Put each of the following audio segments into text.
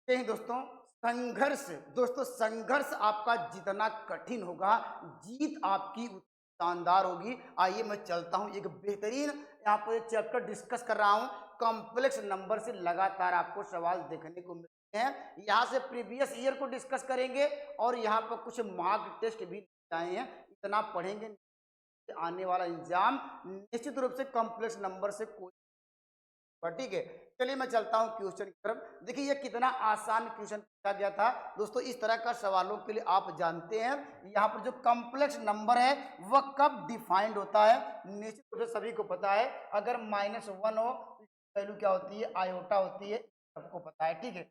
नहीं दोस्तों, संघर्ष दोस्तों संघर्ष आपका जितना कठिन होगा, जीत आपकी उतनी शानदार होगी। आइए मैं चलता हूँ एक बेहतरीन यहाँ पर चैप्टर डिस्कस कर रहा हूँ। कॉम्प्लेक्स नंबर से लगातार आपको सवाल देखने को मिलते हैं। यहाँ से प्रीवियस ईयर को डिस्कस करेंगे और यहाँ पर कुछ मार्क टेस्ट भी आए हैं। इतना पढ़ेंगे, आने वाला एग्जाम निश्चित रूप से कॉम्प्लेक्स नंबर से कोई, ठीक है। चलिए मैं चलता हूं क्वेश्चन की तरफ। देखिए ये कितना आसान क्वेश्चन पूछा गया था दोस्तों। इस तरह का सवालों के लिए आप जानते हैं यहाँ पर जो कॉम्प्लेक्स नंबर है वह कब डिफाइंड होता है, निश्चित रूप से सभी को पता है। अगर -1 हो तो वैल्यू क्या होती है, आयोटा होती है, सबको पता है, ठीक है।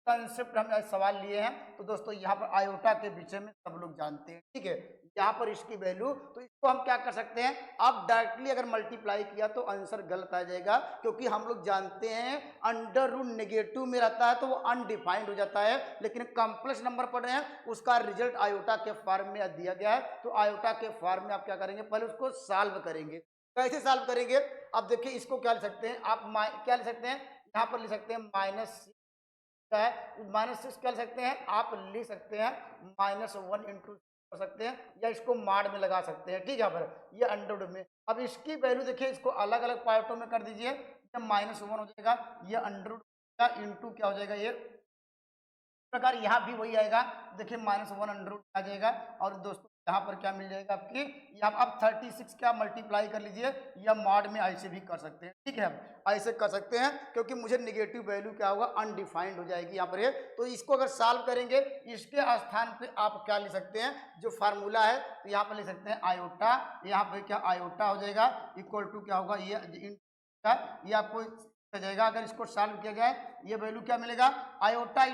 कंसेप्ट हम आज सवाल लिए हैं तो दोस्तों यहाँ पर आयोटा के विषय में सब लोग जानते हैं, ठीक है। यहाँ पर इसकी वैल्यू, तो इसको हम क्या कर सकते हैं, आप डायरेक्टली अगर मल्टीप्लाई किया तो आंसर गलत आ जाएगा, क्योंकि हम लोग जानते हैं अंडर रूट नेगेटिव में रहता है तो वो अनडिफाइंड हो जाता है। लेकिन कॉम्प्लेक्स नंबर पढ़ रहे हैं, उसका रिजल्ट आयोटा के फॉर्म में दिया गया है, तो आयोटा के फॉर्म में आप क्या करेंगे, पहले उसको सॉल्व करेंगे। कैसे सॉल्व करेंगे, अब देखिए इसको क्या लिख सकते हैं आप, क्या लिख सकते हैं, यहाँ पर लिख सकते हैं -6 क्या लिख सकते हैं आप, लिख सकते हैं -1 इंटू कर सकते हैं, या इसको माड में लगा सकते हैं, ठीक है। यहाँ पर ये अंडर में, अब इसकी वैल्यू देखिए, इसको अलग अलग पार्टों में कर दीजिए। ये -1 हो जाएगा, ये अंडर का इंटू क्या हो जाएगा, ये प्रकार यहाँ भी वही आएगा। देखिए -1 अंडर रूट आ जाएगा, और दोस्तों यहाँ पर क्या मिल जाएगा आपकी, यहाँ आप 36 क्या मल्टीप्लाई कर लीजिए, या मॉड में ऐसे भी कर सकते हैं, ठीक है। ऐसे कर सकते हैं क्योंकि मुझे नेगेटिव वैल्यू क्या होगा, अनडिफाइंड हो जाएगी यहाँ पर ये। तो इसको अगर सॉल्व करेंगे, इसके स्थान पे आप क्या ले सकते हैं, जो फार्मूला है तो यहाँ पर ले सकते हैं आयोटा, यहाँ पर क्या आयोटा हो जाएगा इक्वल टू क्या होगा, ये आपको हो जाएगा। अगर इसको सॉल्व किया जाए, ये वैल्यू क्या मिलेगा, आयोटा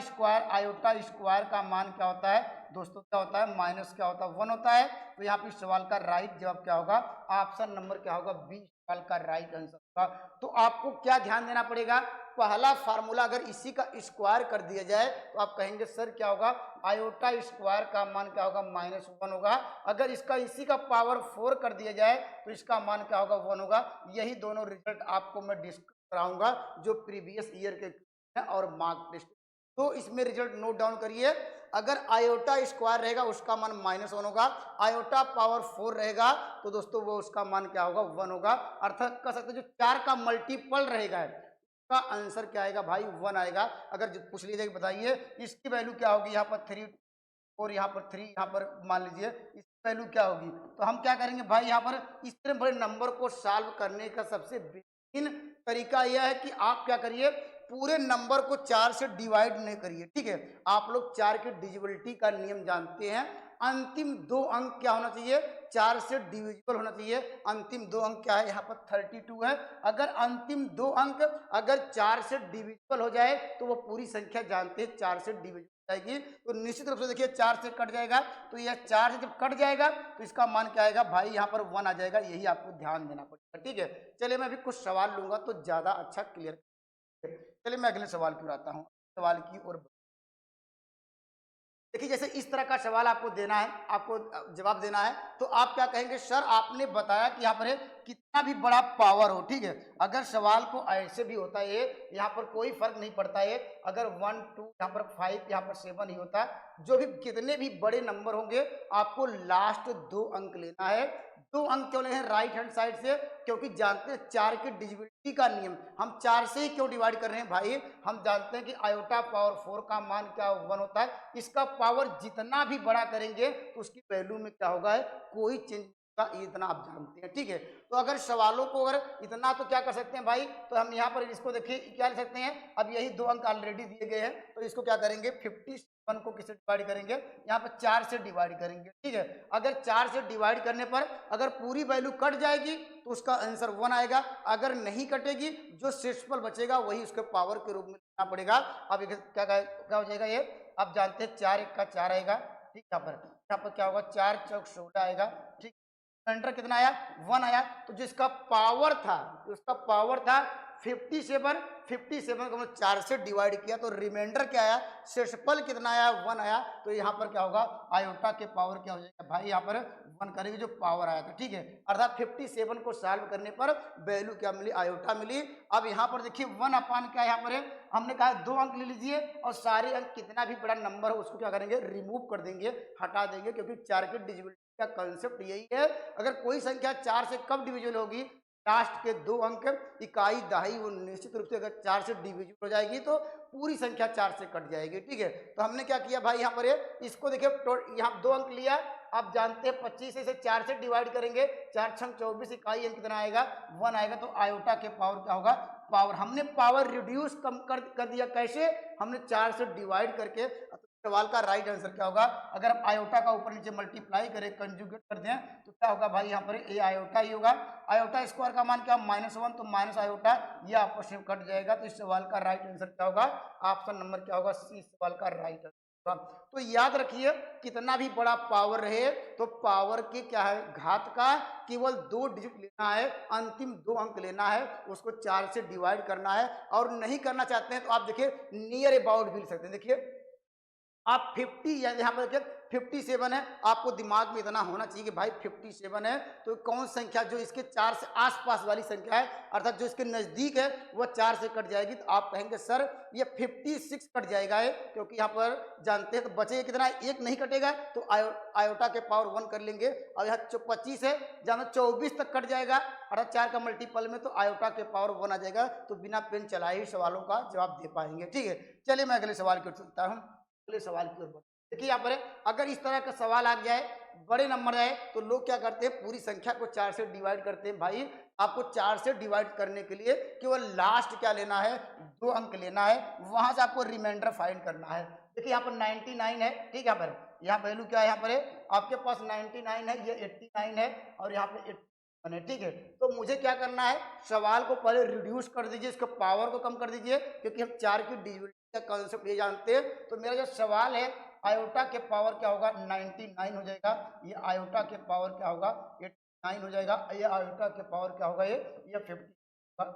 स्क्वायर का मान क्या होता है दोस्तों, क्या होता है, माइनस क्या होता है, 1 होता है। तो यहाँ पे सवाल का राइट जवाब क्या होगा, ऑप्शन नंबर क्या होगा, बी सवाल का राइट आंसर होगा। तो आपको क्या ध्यान देना पड़ेगा, पहला फार्मूला अगर इसी का स्क्वायर कर दिया जाए तो आप कहेंगे सर क्या होगा, आयोटा स्क्वायर का मान क्या होगा, -1 होगा। अगर इसका इसी का पावर 4 कर दिया जाए तो इसका मान क्या होगा, 1 होगा। यही दोनों रिजल्ट आपको मैं डिस्कस कराऊंगा, जो प्रीवियस ईयर के और मार्क टेस्ट। तो इसमें रिजल्ट नोट डाउन करिए। अगर आयोटा स्क्वायर रहेगा उसका मान -1 होगा, आयोटा पावर 4 रहेगा तो दोस्तों वो उसका मान क्या होगा, 1 होगा। अर्थात कह सकते हैं जो 4 का मल्टीपल रहेगा उसका आंसर क्या आएगा भाई, 1 आएगा। अगर पूछ लीजिए बताइए इसकी वैल्यू क्या होगी, यहाँ पर 3 और यहाँ पर 3, यहाँ पर मान लीजिए इसकी वैल्यू क्या होगी, तो हम क्या करेंगे भाई, यहाँ पर इस तरह बड़े नंबर को सॉल्व करने का सबसे बेहतरीन तरीका यह है कि आप क्या करिए, पूरे नंबर को 4 से डिवाइड नहीं करिए, ठीक है। आप लोग 4 की डिविजिबिलिटी का नियम जानते हैं। अंतिम 2 अंक क्या होना चाहिए, 4 से डिविजिबल होना चाहिए। अंतिम 2 अंक क्या है, यहाँ पर 32 है। अगर अंतिम 2 अंक अगर 4 से डिविजिबल हो जाए तो वो पूरी संख्या जानते हैं 4 से डिविजिबल जाएगी। तो निश्चित रूप से देखिए 4 से कट जाएगा, तो यह 4 से जब कट जाएगा तो इसका मान क्या आएगा भाई, यहाँ पर 1 आ जाएगा। यही आपको ध्यान देना पड़ेगा, ठीक है। चलिए मैं अभी कुछ सवाल लूंगा तो ज्यादा अच्छा क्लियर। चलिए मैं अगले सवाल की ओर आता हूँ, सवाल की ओर। देखिए जैसे इस तरह का सवाल आपको देना है, आपको जवाब देना है, तो आप क्या कहेंगे, सर आपने बताया कि यहाँ पर कितना भी बड़ा पावर हो, ठीक है। अगर सवाल को ऐसे भी होता है, यहाँ पर कोई फर्क नहीं पड़ता है, अगर 1 2 यहाँ पर 5 यहाँ पर 7 ही होता है, जो भी कितने भी बड़े नंबर होंगे आपको लास्ट 2 अंक लेना है। 2 अंक क्यों लेना है राइट हैंड साइड से, क्योंकि जानते हैं 4 की डिविजिबिलिटी का नियम, हम 4 से ही क्यों डिवाइड कर रहे हैं भाई, हम जानते हैं कि आयोटा पावर 4 का मान क्या 1 होता है। इसका पावर जितना भी बड़ा करेंगे तो उसकी वैल्यू में क्या होगा, कोई चेंज का, इतना आप जानते हैं, ठीक है। तो अगर सवालों को अगर इतना तो क्या कर सकते हैं भाई, तो हम यहाँ पर इसको देखिए क्या लिख सकते हैं, अब यही 2 अंक ऑलरेडी दिए गए हैं, तो इसको क्या करेंगे 57 को किससे डिवाइड करेंगे, यहाँ पर 4 से डिवाइड करेंगे, ठीक है। अगर 4 से डिवाइड करने पर अगर पूरी वैल्यू कट जाएगी तो उसका आंसर 1 आएगा। अगर नहीं कटेगी, जो शेषफल बचेगा वही उसके पावर के रूप में लेना पड़ेगा। अब क्या हो जाएगा, ये आप जानते हैं 4 1 का 4 आएगा, ठीक। यहाँ पर क्या होगा, 4 चौक 16 आएगा, ठीक। रिमाइंडर कितना आया, 1 आया। तो जिसका पावर था, उसका पावर था 57, 57 को 4 से डिवाइड किया तो रिमाइंडर क्या आया, शेषफल कितना आया, 1 आया। तो यहाँ पर क्या होगा, आयोटा के पावर क्या हो जाएगा भाई, यहाँ पर 1 करेंगे जो पावर आया था, ठीक है। अर्थात 57 को सॉल्व करने पर वैल्यू क्या मिली, आयोटा मिली। अब यहाँ पर देखिए 1 अपान क्या यहाँ पर है, हमने कहा 2 अंक ले लीजिए और सारे अंक कितना भी बड़ा नंबर हो उसको क्या करेंगे, रिमूव कर देंगे, हटा देंगे, क्योंकि 4 की डिविजिबिलिटी का कंसेप्ट यही है। अगर कोई संख्या 4 से कब डिविजिबल होगी, लास्ट के 2 अंक इकाई दहाई वो निश्चित रूप से अगर 4 से डिविजिबल हो जाएगी तो पूरी संख्या 4 से कट जाएगी। ठीक है, तो हमने क्या किया भाई, यहाँ पर इसको देखिए, यहाँ 2 अंक लिया, आप जानते हैं 25 से 4 से डिवाइड करेंगे, 4 छंग 24, इकाई अंक कितना आएगा, 1 आएगा। तो आयोटा के पावर क्या होगा, पावर। हमने पावर रिड्यूस कम कर दिया, कैसे, हमने 4 से डिवाइड करके। सवाल का राइट आंसर क्या होगा, अगर हम आयोटा का ऊपर नीचे मल्टीप्लाई करें, कंजुगेट कर दें, तो क्या होगा भाई, यहाँ पर ए आयोटा ही होगा। आयोटा स्क्वायर का मान क्या, -1, तो माइनस आयोटा, ये आपस में कट जाएगा। तो इस सवाल का राइट आंसर क्या होगा, ऑप्शन नंबर क्या होगा, सी सवाल का राइट आंसर। तो याद रखिए, कितना भी बड़ा पावर रहे तो पावर के क्या है, घात का केवल 2 डिजिट लेना है, अंतिम 2 अंक लेना है, उसको 4 से डिवाइड करना है। और नहीं करना चाहते हैं तो आप देखिए नियर अबाउट भी लिख सकते हैं। देखिए आप 50 या यहाँ पर देखिए 57 है, आपको दिमाग में इतना होना चाहिए कि भाई 57 है तो कौन संख्या जो इसके 4 से आसपास वाली संख्या है, अर्थात जो इसके नज़दीक है वह 4 से कट जाएगी। तो आप कहेंगे सर ये 56 कट जाएगा है, क्योंकि यहाँ पर जानते हैं तो बचेगा कितना, एक नहीं कटेगा, तो आयोटा के पावर 1 कर लेंगे। और यहाँ 25 है, जहाँ 24 तक कट जाएगा, अर्थात 4 का मल्टीपल में, तो आयोटा के पावर 1 आ जाएगा। तो बिना पेन चलाए ही सवालों का जवाब दे पाएंगे। ठीक है, चलिए मैं अगले सवाल की ओर चलता हूँ। अगले सवाल की ओर बढ़ते। देखिए यहाँ पर अगर इस तरह का सवाल आ जाए, बड़े नंबर आए, तो लोग क्या करते हैं, पूरी संख्या को 4 से डिवाइड करते हैं। भाई आपको 4 से डिवाइड करने के लिए केवल लास्ट क्या लेना है, 2 अंक लेना है, वहां से आपको रिमाइंडर फाइंड करना है। देखिए यहाँ पर 99 है, ठीक है, यहाँ पर यहाँ वैल्यू क्या है, यहाँ पर आपके पास 99 है, ये 89 है, और यहाँ पे 81 है। ठीक है, तो मुझे क्या करना है, सवाल को पहले रिड्यूस कर दीजिए, इसके पावर को कम कर दीजिए, क्योंकि हम 4 की डिविजिबिलिटी का कंसेप्ट ये जानते हैं। तो मेरा जो सवाल है, आयोटा के पावर क्या होगा, 99 हो जाएगा, ये आयोटा के पावर क्या होगा, 89 हो जाएगा, ये आयोटा के पावर क्या होगा, ये 50।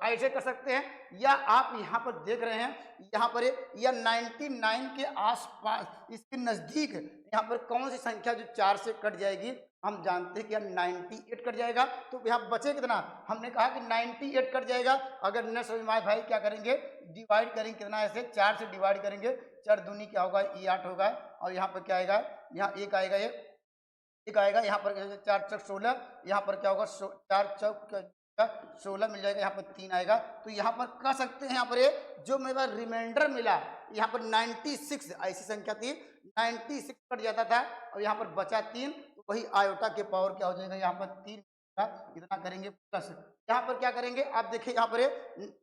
ऐसे कर सकते हैं, या आप यहाँ पर देख रहे हैं, यहाँ पर या 99 के आसपास इसके नज़दीक यहाँ पर कौन सी संख्या जो 4 से कट जाएगी, हम जानते हैं कि 98 कट जाएगा। तो यहाँ बचे कितना, हमने कहा कि 98 कट जाएगा। अगर न समझ में आए भाई क्या करेंगे, डिवाइड करेंगे, कितना ऐसे 4 से डिवाइड करेंगे, 4 दूनी क्या होगा, ये 8 होगा, और यहाँ पर क्या आएगा, यहाँ 1 आएगा, ये 1 आएगा, यहाँ पर 4 चौक 16, यहाँ पर क्या होगा, 4 चौक 16 मिल जाएगा, यहाँ पर 3 आएगा। तो यहाँ पर कह सकते हैं, यहाँ पर ये जो मेरा रिमाइंडर मिला, यहाँ पर 96 ऐसी संख्या थी, 96 कट जाता था, और यहाँ पर बचा 3, तो वही आयोटा के पावर क्या हो जाएगा, यहाँ पर 3 इतना करेंगे प्लस, यहाँ पर क्या करेंगे, आप देखिए यहाँ पर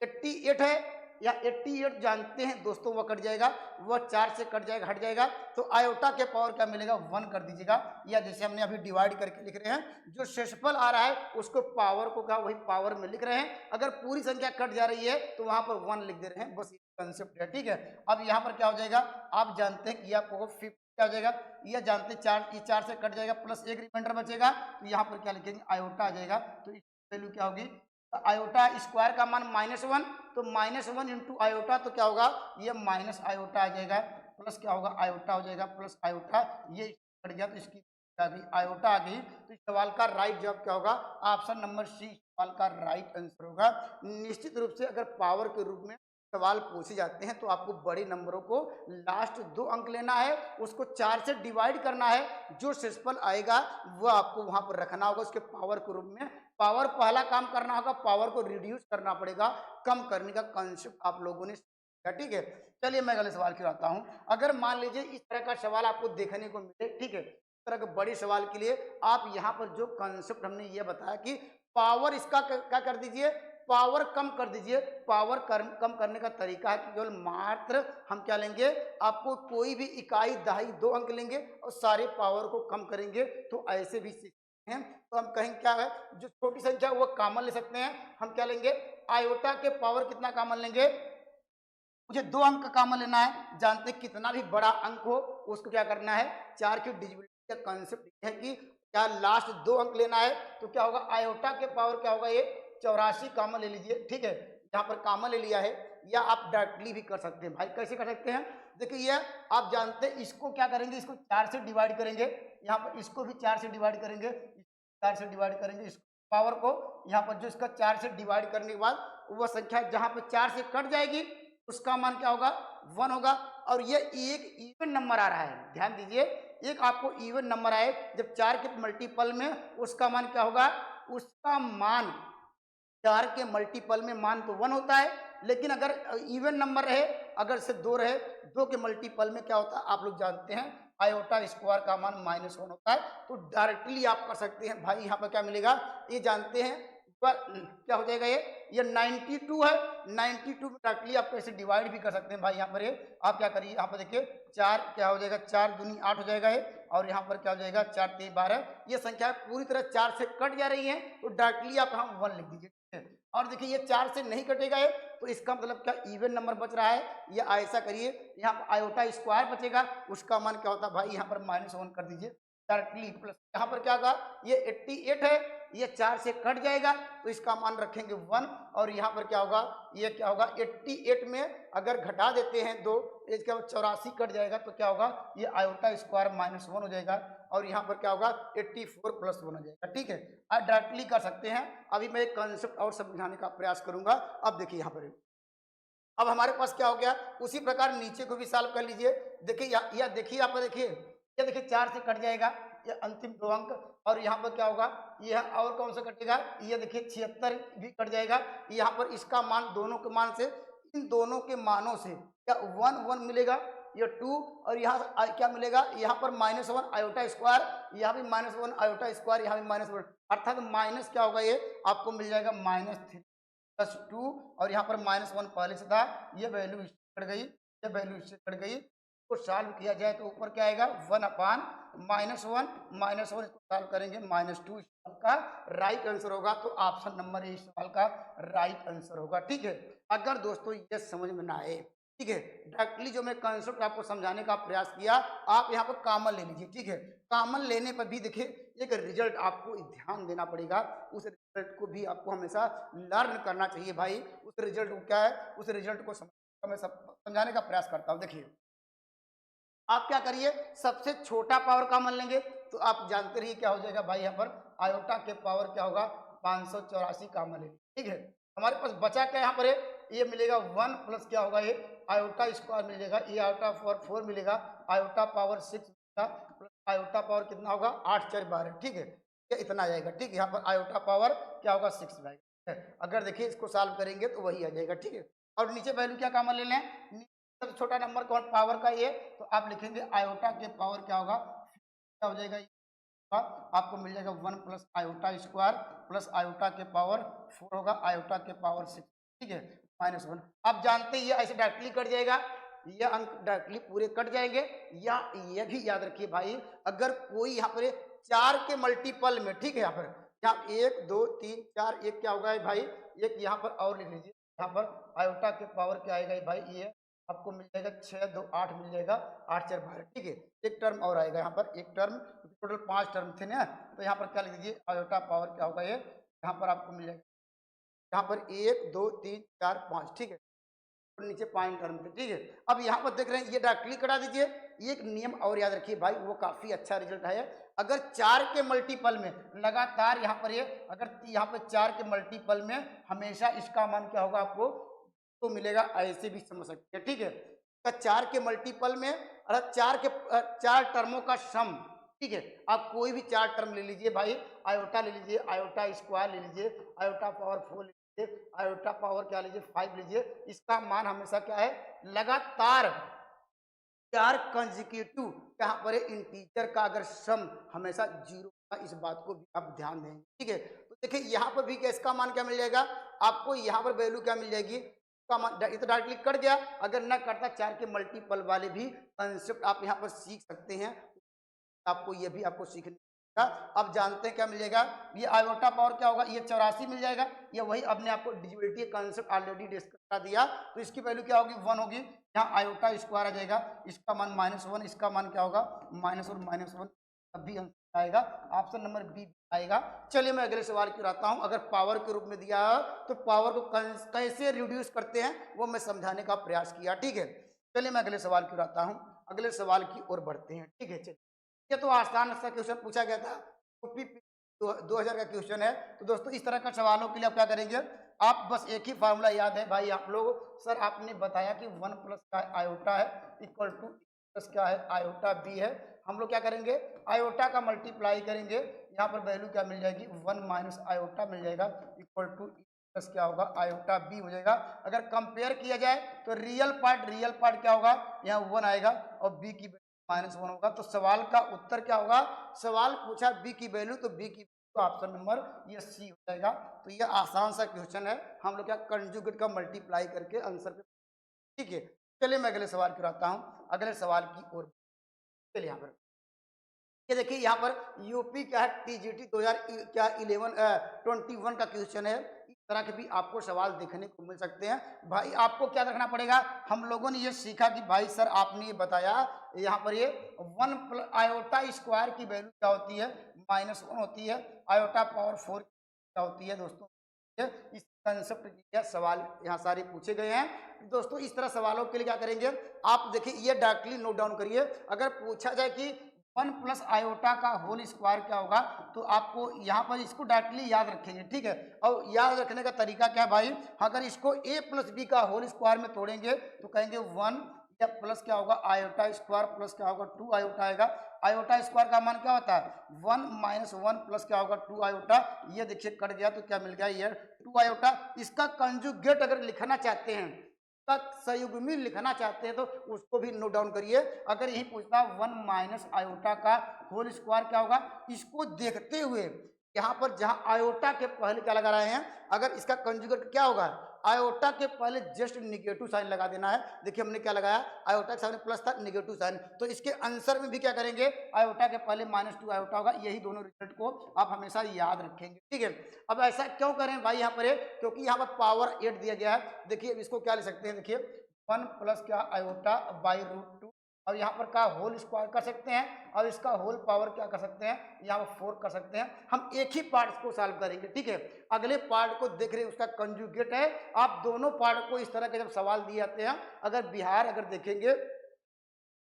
88 है, या 88 जानते हैं दोस्तों, वह कट जाएगा, वह 4 से कट जाएगा, हट जाएगा। तो आयोटा के पावर क्या मिलेगा, 1 कर दीजिएगा, या जैसे हमने अभी डिवाइड करके लिख रहे हैं, जो शेषफल आ रहा है उसको पावर को क्या वही पावर में लिख रहे हैं। अगर पूरी संख्या कट जा रही है तो वहां पर 1 लिख दे रहे हैं, बस ये कंसेप्ट है। ठीक है, अब यहाँ पर क्या हो जाएगा, आप जानते हैं कि आपको 50 क्या हो जाएगा, यह जानते हैं 4, ये 4 से कट जाएगा, प्लस 1 रिमाइंडर बचेगा, तो यहाँ पर क्या लिखेंगे, आयोटा आ जाएगा। तो इसकी वैल्यू क्या होगी, आयोटा स्क्वायर का मान -1, तो -1 इंटू आयोटा, तो क्या होगा, ये माइनस आयोटा आ जाएगा, प्लस क्या होगा, आयोटा हो जाएगा, प्लस आयोटा, ये कट गया, तो इसकी आ गई आयोटा आ गई। तो इस सवाल का राइट जवाब क्या होगा, ऑप्शन नंबर सी सवाल का राइट आंसर होगा। निश्चित रूप से अगर पावर के रूप में सवाल पूछे जाते हैं तो आपको बड़े नंबरों को लास्ट 2 अंक लेना है, उसको 4 से डिवाइड करना है, जो शेषफल आएगा वो आपको वहां पर रखना होगा उसके पावर के रूप में। पावर पहला काम करना होगा, पावर को रिड्यूस करना पड़ेगा, कम करने का कंसेप्ट आप लोगों ने सीखा। ठीक है, चलिए मैं अगले सवाल की आता हूं। अगर मान लीजिए इस तरह का सवाल आपको देखने को मिले, ठीक है, इस तरह के बड़े सवाल के लिए आप यहाँ पर जो कंसेप्ट हमने ये बताया कि पावर इसका क्या कर दीजिए, पावर कम कर दीजिए। पावर कम करने का तरीका है कि केवल मात्र हम क्या लेंगे, आपको कोई भी इकाई दहाई 2 अंक लेंगे और सारे पावर को कम करेंगे, तो ऐसे भी सीखते हैं। तो हम कहेंगे क्या है, जो छोटी संख्या वो कॉमन ले सकते हैं, हम क्या लेंगे, आयोटा के पावर कितना कॉमन लेंगे, मुझे 2 अंक का कॉमन लेना है। जानते कितना भी बड़ा अंक हो उसको क्या करना है, 4 की डिजिबिलिटी का कंसेप्ट है कि क्या लास्ट 2 अंक लेना है, तो क्या होगा, आयोटा के पावर क्या होगा, ये 84 कॉमन ले लीजिए। ठीक है, यहाँ पर कॉमन ले लिया है, या आप डायरेक्टली भी कर सकते हैं। भाई कैसे कर सकते हैं, देखिए ये आप जानते हैं, इसको क्या करेंगे, इसको 4 से डिवाइड करेंगे, यहाँ पर इसको भी 4 से डिवाइड करेंगे, 4 से डिवाइड करेंगे, इस पावर को यहाँ पर जो इसका 4 से डिवाइड करने के बाद वह संख्या जहाँ पर 4 से कट जाएगी उसका मान क्या होगा 1 होगा। और ये एक इवन नंबर आ रहा है, ध्यान दीजिए, एक आपको इवन नंबर आए जब 4 के मल्टीपल में, उसका मान क्या होगा, उसका मान 4 के मल्टीपल में मान तो 1 होता है, लेकिन अगर इवन नंबर रहे, अगर से 2 रहे, 2 के मल्टीपल में क्या होता है आप लोग जानते हैं, आयोटा स्क्वायर का मान -1 होता है। तो डायरेक्टली आप कर सकते हैं भाई, यहाँ पर क्या मिलेगा ये जानते हैं, पर क्या हो जाएगा ये 92 है, 92 में डायरेक्टली आप कैसे डिवाइड भी कर सकते हैं भाई। यहाँ पर ये आप क्या करिए, यहाँ पर देखिए 4 क्या हो जाएगा, 4 दूनी 8 हो जाएगा ये, और यहाँ पर क्या हो जाएगा 4 3 12। ये संख्या पूरी तरह 4 से कट जा रही है, तो डायरेक्टली आप यहाँ 1 लिख दीजिए। और देखिए ये 4 से नहीं कटेगा ये, तो इसका मतलब क्या इवन नंबर बच रहा है। ये ऐसा करिए, यहाँ पर आयोटा स्क्वायर बचेगा, उसका मान क्या होता है भाई, यहाँ पर -1 कर दीजिए डायरेक्टली। प्लस यहाँ पर क्या होगा, ये 88 है, ये 4 से कट जाएगा, तो इसका मान रखेंगे 1। और यहाँ पर क्या होगा, ये क्या होगा 88 में अगर घटा देते हैं 2, इसके बाद 84 कट जाएगा, तो क्या होगा ये आयोटा स्क्वायर -1 हो जाएगा। और यहाँ पर क्या होगा 84 + 1 हो जाएगा। ठीक है, आप डायरेक्टली कर सकते हैं। अभी मैं एक कॉन्सेप्ट और समझाने का प्रयास करूंगा। अब देखिए यहाँ पर अब हमारे पास क्या हो गया, उसी प्रकार नीचे को भी सॉल्व कर लीजिए। देखिए या देखिए यहाँ पर देखिए, ये देखिए 4 से कट जाएगा, ये अंतिम 2 अंक। और यहाँ पर क्या होगा, यह और कौन सा कटेगा, ये देखिए 76 भी कट जाएगा। यहाँ पर इसका मान दोनों के मान से, इन दोनों के मानों से क्या 1 1 मिलेगा, ये 2। और यहाँ क्या मिलेगा, यहाँ पर -1 आयोटा स्क्वायर, यहाँ भी -1 आयोटा स्क्वायर, यहाँ भी -1, अर्थात माइनस क्या होगा, ये आपको मिल जाएगा -3 + 2। और यहाँ पर -1 पहले से था, ये वैल्यू इससे कट गई, ये वैल्यू इससे कट गई। को सॉल्व किया जाए तो ऊपर क्या आएगा 1/-1, -1 इसको सॉल्व करेंगे -2। का राइट आंसर होगा, तो ऑप्शन नंबर ए सवाल का राइट आंसर होगा। ठीक है, अगर दोस्तों ये समझ में ना आए, ठीक है, डायरेक्टली जो मैं कंसेप्ट आपको समझाने का प्रयास किया, आप यहाँ पर कॉमन ले लीजिए। ठीक है, कॉमन लेने पर भी देखिए एक रिजल्ट आपको ध्यान देना पड़ेगा, उस रिजल्ट को भी आपको हमेशा लर्न करना चाहिए भाई। उस रिजल्ट को क्या है, उस रिजल्ट को मैं समझाने का प्रयास करता हूँ। देखिए आप क्या करिए, सबसे छोटा पावर कॉमन लेंगे, तो आप जानते रहिए क्या हो जाएगा भाई, यहाँ पर आयोटा के पावर क्या होगा 584 कॉमन लेंगे। ठीक है, हमारे पास बचा क्या यहाँ पर है, ये मिलेगा 1 प्लस क्या होगा, ये आयोटा स्क्वायर मिलेगा, ये आयोटा पावर 4 मिलेगा, आयोटा पावर 6 मिलेगा, प्लस आयोटा पावर कितना होगा 8 4 12। ठीक है, ये इतना आ जाएगा। ठीक है, यहाँ पर आयोटा पावर क्या होगा 6 आएगा। अगर देखिए इसको सॉल्व करेंगे तो वही आ जाएगा। ठीक है, और नीचे वैल्यू क्या कॉमन ले लें, सबसे छोटा नंबर कौन पावर का ये, तो आप लिखेंगे आयोटा के पावर क्या होगा, क्या हो जाएगा, आपको मिल जाएगा 1 plus iota square plus iota के पावर 4 होगा, आयोटा के पावर 6। ठीक है, -1। आप जानते ही ऐसे डायरेक्टली कट जाएगा, ये अंक डायरेक्टली पूरे कट जाएंगे। या ये भी याद रखिए भाई, अगर कोई यहाँ पर 4 के मल्टीपल में, ठीक है, यहाँ पर यहाँ 1 2 3 4, एक क्या होगा भाई, एक यहाँ पर और लिख लीजिए, यहाँ पर आयोटा के पावर क्या आएगा भाई, ये आपको मिल जाएगा 6 2 8 मिल जाएगा, 8 4 12। ठीक है, एक टर्म और आएगा यहाँ पर, एक टर्म, टोटल 5 टर्म थे ना, तो यहाँ पर क्या लिख दीजिए, आयोटा पावर क्या होगा, ये यहाँ पर आपको मिल जाएगा, यहाँ पर 1 2 3 4 5। ठीक है, और नीचे 5 टर्म थे। ठीक है, अब यहाँ पर देख रहे हैं ये डायरेक्टली करा दीजिए। ये एक नियम और याद रखिए भाई, वो काफी अच्छा रिजल्ट है। अगर 4 के मल्टीपल में लगातार यहाँ पर ये, अगर यहाँ पर 4 के मल्टीपल में हमेशा इसका मान क्या होगा आपको तो मिलेगा, ऐसे भी समझ सकते हैं। ठीक है, तो 4 के मल्टीपल में, अर्थात 4 टर्मों का सम। ठीक है, आप कोई भी 4 टर्म ले लीजिए भाई, आयोटा ले लीजिए, आयोटा स्क्वायर ले लीजिए, आयोटा पावर 4 ले लीजिए, आयोटा पावर क्या लीजिए 5 लीजिए, इसका मान हमेशा क्या है, लगातार 4 कंसेक्यूटिव यहाँ पर इंटीजर का अगर सम हमेशा 0 का, इस बात को भी आप ध्यान देंगे। ठीक है, तो देखिए यहाँ पर भी इसका मान क्या मिल जाएगा आपको, यहाँ पर वैल्यू क्या मिल जाएगी, इसका मान ये तो डायरेक्टली कट गया। अगर ना करता 4 के मल्टीपल वाले भी कंसेप्ट आप यहाँ पर सीख सकते हैं, आपको ये भी आपको सीखने का। अब जानते हैं क्या मिल जाएगा, ये आयोटा पावर क्या होगा, ये 84 मिल जाएगा। ये वही अपने आपको डिविजिबिलिटी कंसेप्ट ऑलरेडी डिस्कस कर दिया, तो इसकी वैल्यू क्या होगी 1 होगी। यहाँ आयोटा स्क्वायर आ जाएगा, इसका मान -1, इसका मान क्या होगा -1 तभी आंसर आएगा, ऑप्शन नंबर बी आएगा। चलिए मैं अगले सवाल की ओर आता हूँ। अगर पावर के रूप में दिया है तो पावर को कैसे रिड्यूस करते हैं वो मैं समझाने का प्रयास किया। ठीक है, चलिए मैं अगले सवाल की ओर आता हूँ, अगले सवाल की ओर बढ़ते हैं। ठीक है, चलिए, ये तो आसान सा क्वेश्चन पूछा गया था, 2000 का क्वेश्चन है। तो दोस्तों इस तरह का सवालों के लिए आप क्या करेंगे, आप बस एक ही फार्मूला याद है भाई आप लोग, सर आपने बताया कि 1 प्लस का आयोटा है इक्वल टू प्लस क्या है आयोटा बी है। हम लोग क्या करेंगे, आयोटा का मल्टीप्लाई करेंगे, यहाँ पर वैल्यू क्या मिल जाएगी 1 माइनस आयोटा मिल जाएगा इक्वल टू प्लस क्या होगा आयोटा बी हो जाएगा। अगर कंपेयर किया जाए तो रियल पार्ट क्या होगा, यहाँ 1 आएगा और बी की -1 होगा। तो सवाल का उत्तर क्या होगा, सवाल पूछा बी की वैल्यू तो बी की तो ऑप्शन नंबर ये सी हो जाएगा। तो ये आसान सा क्वेश्चन है, हम लोग क्या कंजुगेट का मल्टीप्लाई करके आंसर पे, ठीक है। चलिए मैं अगले सवाल की आता हूँ, अगले सवाल की ओर। चलिए यहाँ पर ये देखिए, यहाँ पर यूपी क्या है टीजीटी 2000 क्या 21 का क्वेश्चन है। इस तरह के भी आपको सवाल देखने को मिल सकते हैं। भाई आपको क्या रखना पड़ेगा, हम लोगों ने ये सीखा कि भाई सर आपने ये बताया यहाँ पर ये 1 आयोटा स्क्वायर की वैल्यू क्या होती है -1 होती है, आयोटा पावर 4 क्या होती है दोस्तों। इस कंसेप्ट के सवाल यहाँ सारे पूछे गए हैं दोस्तों। इस तरह सवालों के लिए क्या करेंगे, आप देखिए ये डायरेक्टली नोट डाउन करिए। अगर पूछा जाए कि 1 प्लस आयोटा का होल स्क्वायर क्या होगा, तो आपको यहाँ पर इसको डायरेक्टली याद रखेंगे, ठीक है। और याद रखने का तरीका क्या है भाई, अगर इसको a प्लस बी का होल स्क्वायर में तोड़ेंगे तो कहेंगे 1 या प्लस क्या होगा आयोटा स्क्वायर प्लस क्या होगा 2 आयोटा आएगा। आयोटा स्क्वायर का मान क्या होता है 1 माइनस 1 प्लस क्या होगा 2 आयोटा। ये देखिए कट गया तो क्या मिल गया ये 2 आयोटा। इसका कंजुगेट अगर लिखना चाहते हैं, संयुग्मी लिखना चाहते हैं तो उसको भी नोट डाउन करिए। अगर यही पूछता 1 माइनस आयोटा का होल स्क्वायर क्या होगा, इसको देखते हुए यहाँ पर जहाँ आयोटा के पहले क्या लगा रहे हैं, अगर इसका कंजुगेट क्या होगा आयोटा के पहले जस्ट निगेटिव साइन लगा देना है। देखिए हमने क्या लगाया, आयोटा के सामने प्लस था निगेटिव साइन, तो इसके आंसर में भी क्या करेंगे आयोटा के पहले -2 आयोटा होगा। यही दोनों रिजल्ट को आप हमेशा याद रखेंगे, ठीक है। अब ऐसा क्यों करें भाई यहाँ पर, क्योंकि यहाँ पर पावर 8 दिया गया है। देखिए इसको क्या ले सकते हैं, देखिए 1 प्लस क्या आयोटा बाई √2 और यहाँ पर का होल स्क्वायर कर सकते हैं और इसका होल पावर क्या कर सकते हैं, यहाँ पर 4 कर सकते हैं। हम एक ही पार्ट को सॉल्व करेंगे, ठीक है। अगले पार्ट को देख रहे हैं उसका कंजुगेट है। आप दोनों पार्ट को इस तरह के जब सवाल दिए जाते हैं, अगर बिहार अगर देखेंगे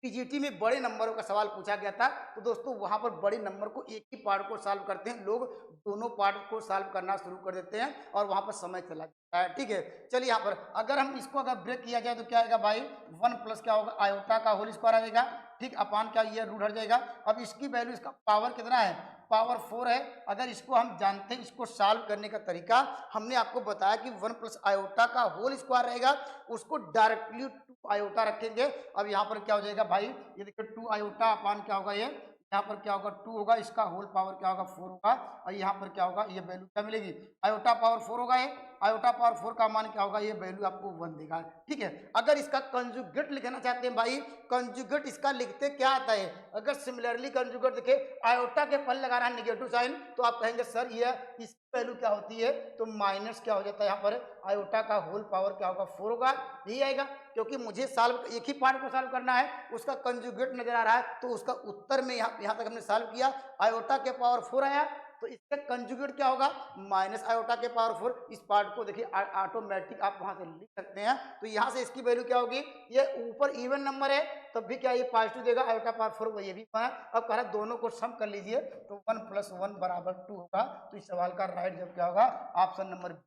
पीजीटी में बड़े नंबरों का सवाल पूछा गया था, तो दोस्तों वहां पर बड़े नंबर को एक ही पार्ट को सॉल्व करते हैं लोग, दोनों पार्ट को सॉल्व करना शुरू कर देते हैं और वहां पर समय चला जाता है, ठीक है। चलिए यहाँ पर अगर हम इसको अगर ब्रेक किया जाए तो क्या आएगा भाई 1 प्लस क्या होगा आयोटा का होल स्क्वायर आएगा, ठीक, अपान क्या ये रूट हट जाएगा। अब इसकी वैल्यू, इसका पावर कितना है पावर 4 है। अगर इसको हम जानते हैं, इसको सॉल्व करने का तरीका हमने आपको बताया कि 1 प्लस आयोटा का होल स्क्वायर रहेगा, उसको डायरेक्टली 2 आयोटा रखेंगे। अब यहाँ पर क्या हो जाएगा भाई, ये देखिए 2 आयोटा अपान क्या होगा ये, यहाँ पर क्या होगा 2 होगा, इसका होल पावर क्या होगा 4 होगा और यहाँ पर क्या होगा ये वैल्यू क्या मिलेगी आयोटा पावर 4 होगा। ये आयोटा पावर 4 का मान क्या होगा, ये वैल्यू आपको 1 देगा, ठीक है। अगर इसका कंजुगेट लिखना चाहते हैं भाई, कंजुगेट इसका लिखते क्या आता है, अगर सिमिलरली कंजुगेट देखे आयोटा के पहले लगा रहा है निगेटिव साइन, तो आप कहेंगे सर ये इसकी वैल्यू क्या होती है, तो माइनस क्या हो जाता है यहाँ पर आयोटा का होल पावर क्या होगा 4 होगा, यही आएगा। क्योंकि मुझे सॉल्व एक ही पार्ट को सॉल्व करना है, उसका कंजुगेट नजर आ रहा है, तो उसका उत्तर में यहाँ तक हमने सॉल्व किया, आयोटा के पावर 4 आया, तो इसका कंजुगेट क्या होगा माइनस आयोटा के पावर 4। इस पार्ट को देखिए ऑटोमेटिक आप वहां से लिख सकते हैं। तो यहाँ से इसकी वैल्यू क्या होगी, ये ऊपर इवन नंबर है तब भी क्या ये पॉजिटिव देगा, आयोटा पावर 4 ये भी बना। अब कह रहा है दोनों को सम कर लीजिए तो 1 + 1 = 2 होगा। तो इस सवाल का राइट जब क्या होगा ऑप्शन नंबर,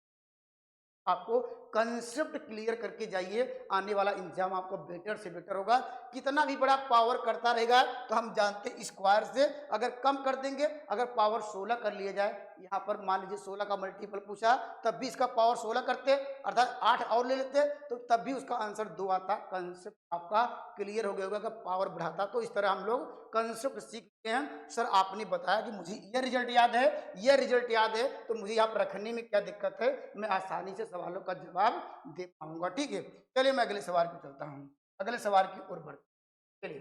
आपको कंसेप्ट क्लियर करके जाइए, आने वाला एग्जाम आपको बेटर से बेटर होगा। कितना भी बड़ा पावर करता रहेगा तो हम जानते हैं स्क्वायर से अगर कम कर देंगे, अगर पावर 16 कर लिया जाए, यहाँ पर मान लीजिए 16 का मल्टीपल पूछा तब भी इसका पावर 16 करते अर्थात 8 और ले लेते तो तब भी उसका आंसर 2 आता। कंसेप्ट आपका क्लियर हो गया होगा, अगर पावर बढ़ाता। तो इस तरह हम लोग कंसेप्ट सीखते हैं। सर आपने बताया कि मुझे ये रिजल्ट याद है, ये रिजल्ट याद है, तो मुझे यहाँ पर रखने में क्या दिक्कत है, मैं आसानी से सवालों का जवाब दे पाऊंगा, ठीक है। चलिए मैं अगले सवाल पे चलता हूँ, अगले सवाल की ओर बढ़ते। चलिए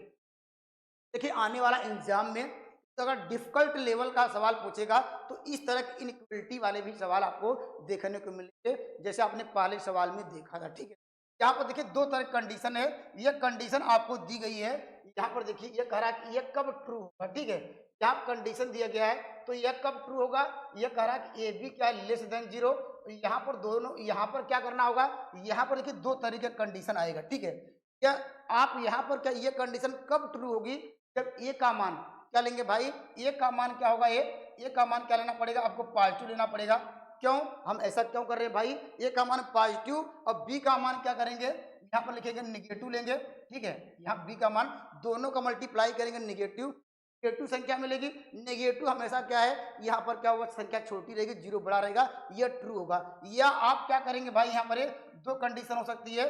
देखिए आने वाला एग्जाम में तो अगर डिफिकल्ट लेवल का सवाल पूछेगा तो इस तरह की इनइक्वलिटी वाले भी सवाल आपको देखने को मिलेंगे, जैसे आपने पहले सवाल में देखा था, ठीक है। यहाँ पर देखिए दो तरह की कंडीशन है, ये कंडीशन आपको दी गई है। यहाँ पर देखिए ये कह रहा है कि ये कब ट्रू होगा, ठीक है। यहाँ कंडीशन दिया गया है तो यह कब ट्रू होगा, यह कह रहा है कि ए बी क्या लेस देन 0। यहाँ पर दोनों, यहाँ पर क्या करना होगा, यहाँ पर देखिए दो तरीके कंडीशन आएगा, ठीक है। क्या आप यहाँ पर क्या ये कंडीशन कब ट्रू होगी, जब ए का मान क्या लेंगे भाई, ए का मान क्या होगा, ये ए का मान क्या लेना पड़ेगा, आपको पॉजिटिव लेना पड़ेगा। क्यों, हम ऐसा क्यों कर रहे हैं भाई, ए का मान पॉजिटिव और बी का मान क्या करेंगे, यहाँ पर लिखेंगे निगेटिव लेंगे, ठीक है। यहाँ बी का मान दोनों का मल्टीप्लाई करेंगे निगेटिव, नेगेटिव संख्या मिलेगी। नेगेटिव हमेशा क्या है, यहाँ पर क्या होगा, संख्या छोटी रहेगी, जीरो बड़ा रहेगा, यह ट्रू होगा। या आप क्या करेंगे भाई, यहाँ पर दो कंडीशन हो सकती है,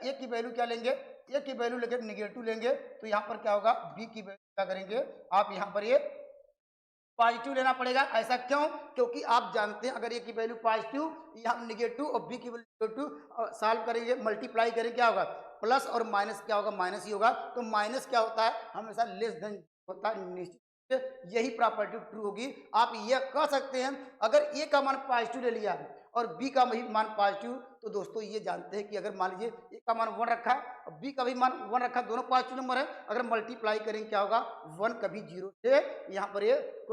ए की वैल्यू क्या लेंगे, ए की वैल्यू लेकर निगेटिव लेंगे, तो यहाँ पर क्या होगा, बी की वैल्यू क्या करेंगे आप, यहाँ पर ये पॉजिटिव लेना पड़ेगा। ऐसा क्यों, क्योंकि आप जानते हैं अगर ए की वैल्यू पॉजिटिव, यहाँ निगेटिव और बी की वैल्यू नेगेटिव, सॉल्व करेंगे, मल्टीप्लाई करेंगे, क्या होगा, प्लस और माइनस क्या होगा, माइनस ही होगा। तो माइनस क्या होता है, हमेशा लेस देन होता है, निश्चित यही प्रॉपर्टी ट्रू होगी। आप यह कह सकते हैं अगर ए का मान पॉजिटिव ले लिया और बी का भी मान पॉजिटिव, तो दोस्तों ये जानते हैं कि अगर मान लीजिए ए का मान 1 रखा और बी का भी मान 1 रखा, दोनों पॉजिटिव नंबर है, अगर मल्टीप्लाई करेंगे क्या होगा, 1 कभी 0 से यहाँ पर ये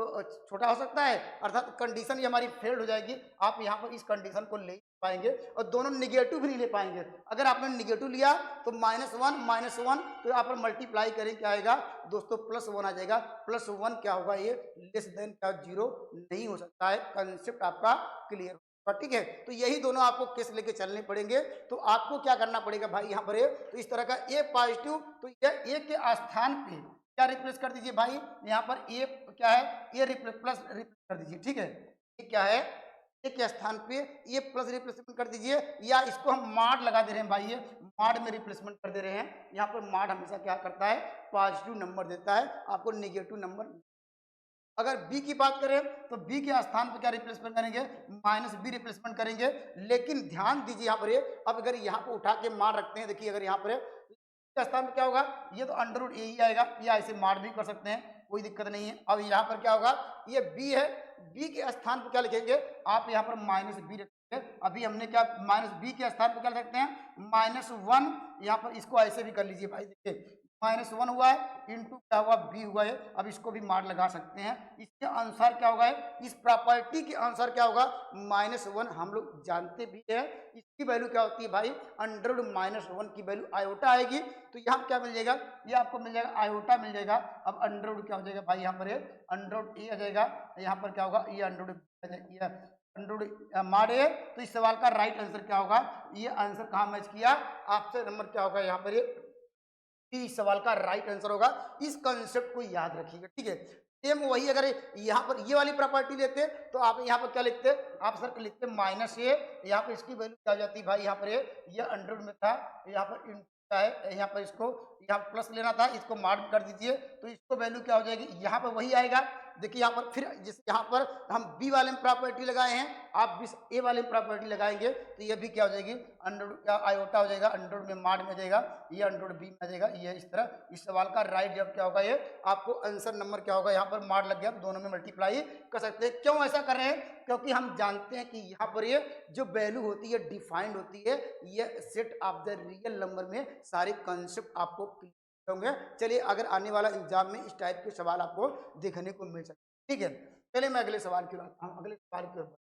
छोटा हो सकता है, अर्थात कंडीशन ये हमारी फेल्ड हो जाएगी। आप यहाँ पर इस कंडीशन को ले पाएंगे और दोनों निगेटिव भी नहीं ले पाएंगे। अगर आपने निगेटिव लिया तो -1 तो यहाँ पर मल्टीप्लाई करें क्या आएगा दोस्तों, +1 आ जाएगा। +1 क्या होगा, ये लेस देन क्या 0 नहीं हो सकता है। कंसेप्ट आपका क्लियर, ठीक है। तो यही दोनों आपको केस लेके चलने पड़ेंगे। तो आपको क्या करना पड़ेगा भाई, यहाँ पर तो इस तरह का ए पॉजिटिव, तो यह ए के स्थान पे क्या रिप्लेस कर दीजिए भाई, यहाँ पर ए क्या है, ए प्लस रिप्लेस कर दीजिए, ठीक है। ये क्या है, ए के स्थान पे ये प्लस रिप्लेसमेंट कर दीजिए, या इसको हम माड लगा दे रहे हैं भाई, ये माड में रिप्लेसमेंट कर दे रहे हैं। यहाँ पर माड हमेशा क्या करता है, पॉजिटिव नंबर देता है, आपको नेगेटिव नंबर। अगर बी की बात करें तो बी के स्थान पर क्या रिप्लेसमेंट करेंगे, -b रिप्लेसमेंट करेंगे। लेकिन ध्यान दीजिए यहाँ पर अब अगर यहाँ पर उठा के मान रखते हैं, देखिए अगर यहाँ पर के स्थान पर क्या होगा, ये तो अंडर ए ही आएगा, या ऐसे माड भी कर सकते हैं, कोई दिक्कत नहीं है। अब यहाँ पर क्या होगा, ये बी है, बी के स्थान पर क्या लिखेंगे आप, यहाँ पर -b रखेंगे। अभी हमने क्या -b के स्थान पर क्या लिख सकते हैं, -1, यहाँ पर इसको ऐसे भी कर लीजिए भाई, देखिए -1 हुआ है इंटू क्या हुआ, बी हुआ है। अब इसको भी मार लगा सकते हैं। इसके अनुसार क्या होगा, इस प्रॉपर्टी के अनुसार क्या होगा, -1 हम लोग जानते भी हैं। इसकी वैल्यू क्या होती है भाई, √-1 की वैल्यू आयोटा आएगी। तो यहाँ क्या मिल जाएगा, ये आपको मिल जाएगा आयोटा मिल जाएगा। अब अंडर क्या हो जाएगा भाई, यहाँ पर √a आ जाएगा, यहाँ पर क्या होगा, ये अंडर मारे। तो इस सवाल का राइट आंसर क्या होगा, ये आंसर कहाँ मैच किया, आपसे नंबर क्या होगा, यहाँ पर इस सवाल का राइट आंसर होगा। इस कंसेप्ट को याद रखिएगा, ठीक है। सेम वही अगर यहाँ पर ये वाली प्रॉपर्टी लेते तो आप यहाँ पर क्या लिखते, आप सर लिखते -a, यहाँ पर इसकी वैल्यू क्या हो जाती भाई, यहाँ पर ये अंडर में था, यहाँ पर इंटू है, यहाँ पर इसको यहाँ प्लस लेना था, इसको मार्क कर दीजिए, तो इसको वैल्यू क्या हो जाएगी, यहाँ पर वही आएगा। देखिए यहाँ पर फिर जिस यहाँ पर हम बी वाले में प्रॉपर्टी लगाए हैं, आप भी ए वाले में प्रॉपर्टी लगाएंगे, तो ये भी क्या हो जाएगी, अंडर आयोटा हो जाएगा, अंडर में माड में जाएगा, ये अंडर बी में जाएगा। ये इस तरह इस सवाल का राइट जवाब क्या होगा, ये आपको आंसर नंबर क्या होगा, यहाँ पर माड लग गया, दोनों में मल्टीप्लाई कर सकते हैं। क्यों ऐसा कर रहे हैं, क्योंकि हम जानते हैं कि यहाँ पर ये जो वैल्यू होती है डिफाइंड होती है, ये set of the real number में सारे कंसेप्ट आपको होंगे। चलिए अगर आने वाला एग्जाम में इस टाइप के सवाल आपको देखने को मिल सकते, ठीक है। चलिए मैं अगले सवाल की बात, अगले सवाल की ओर,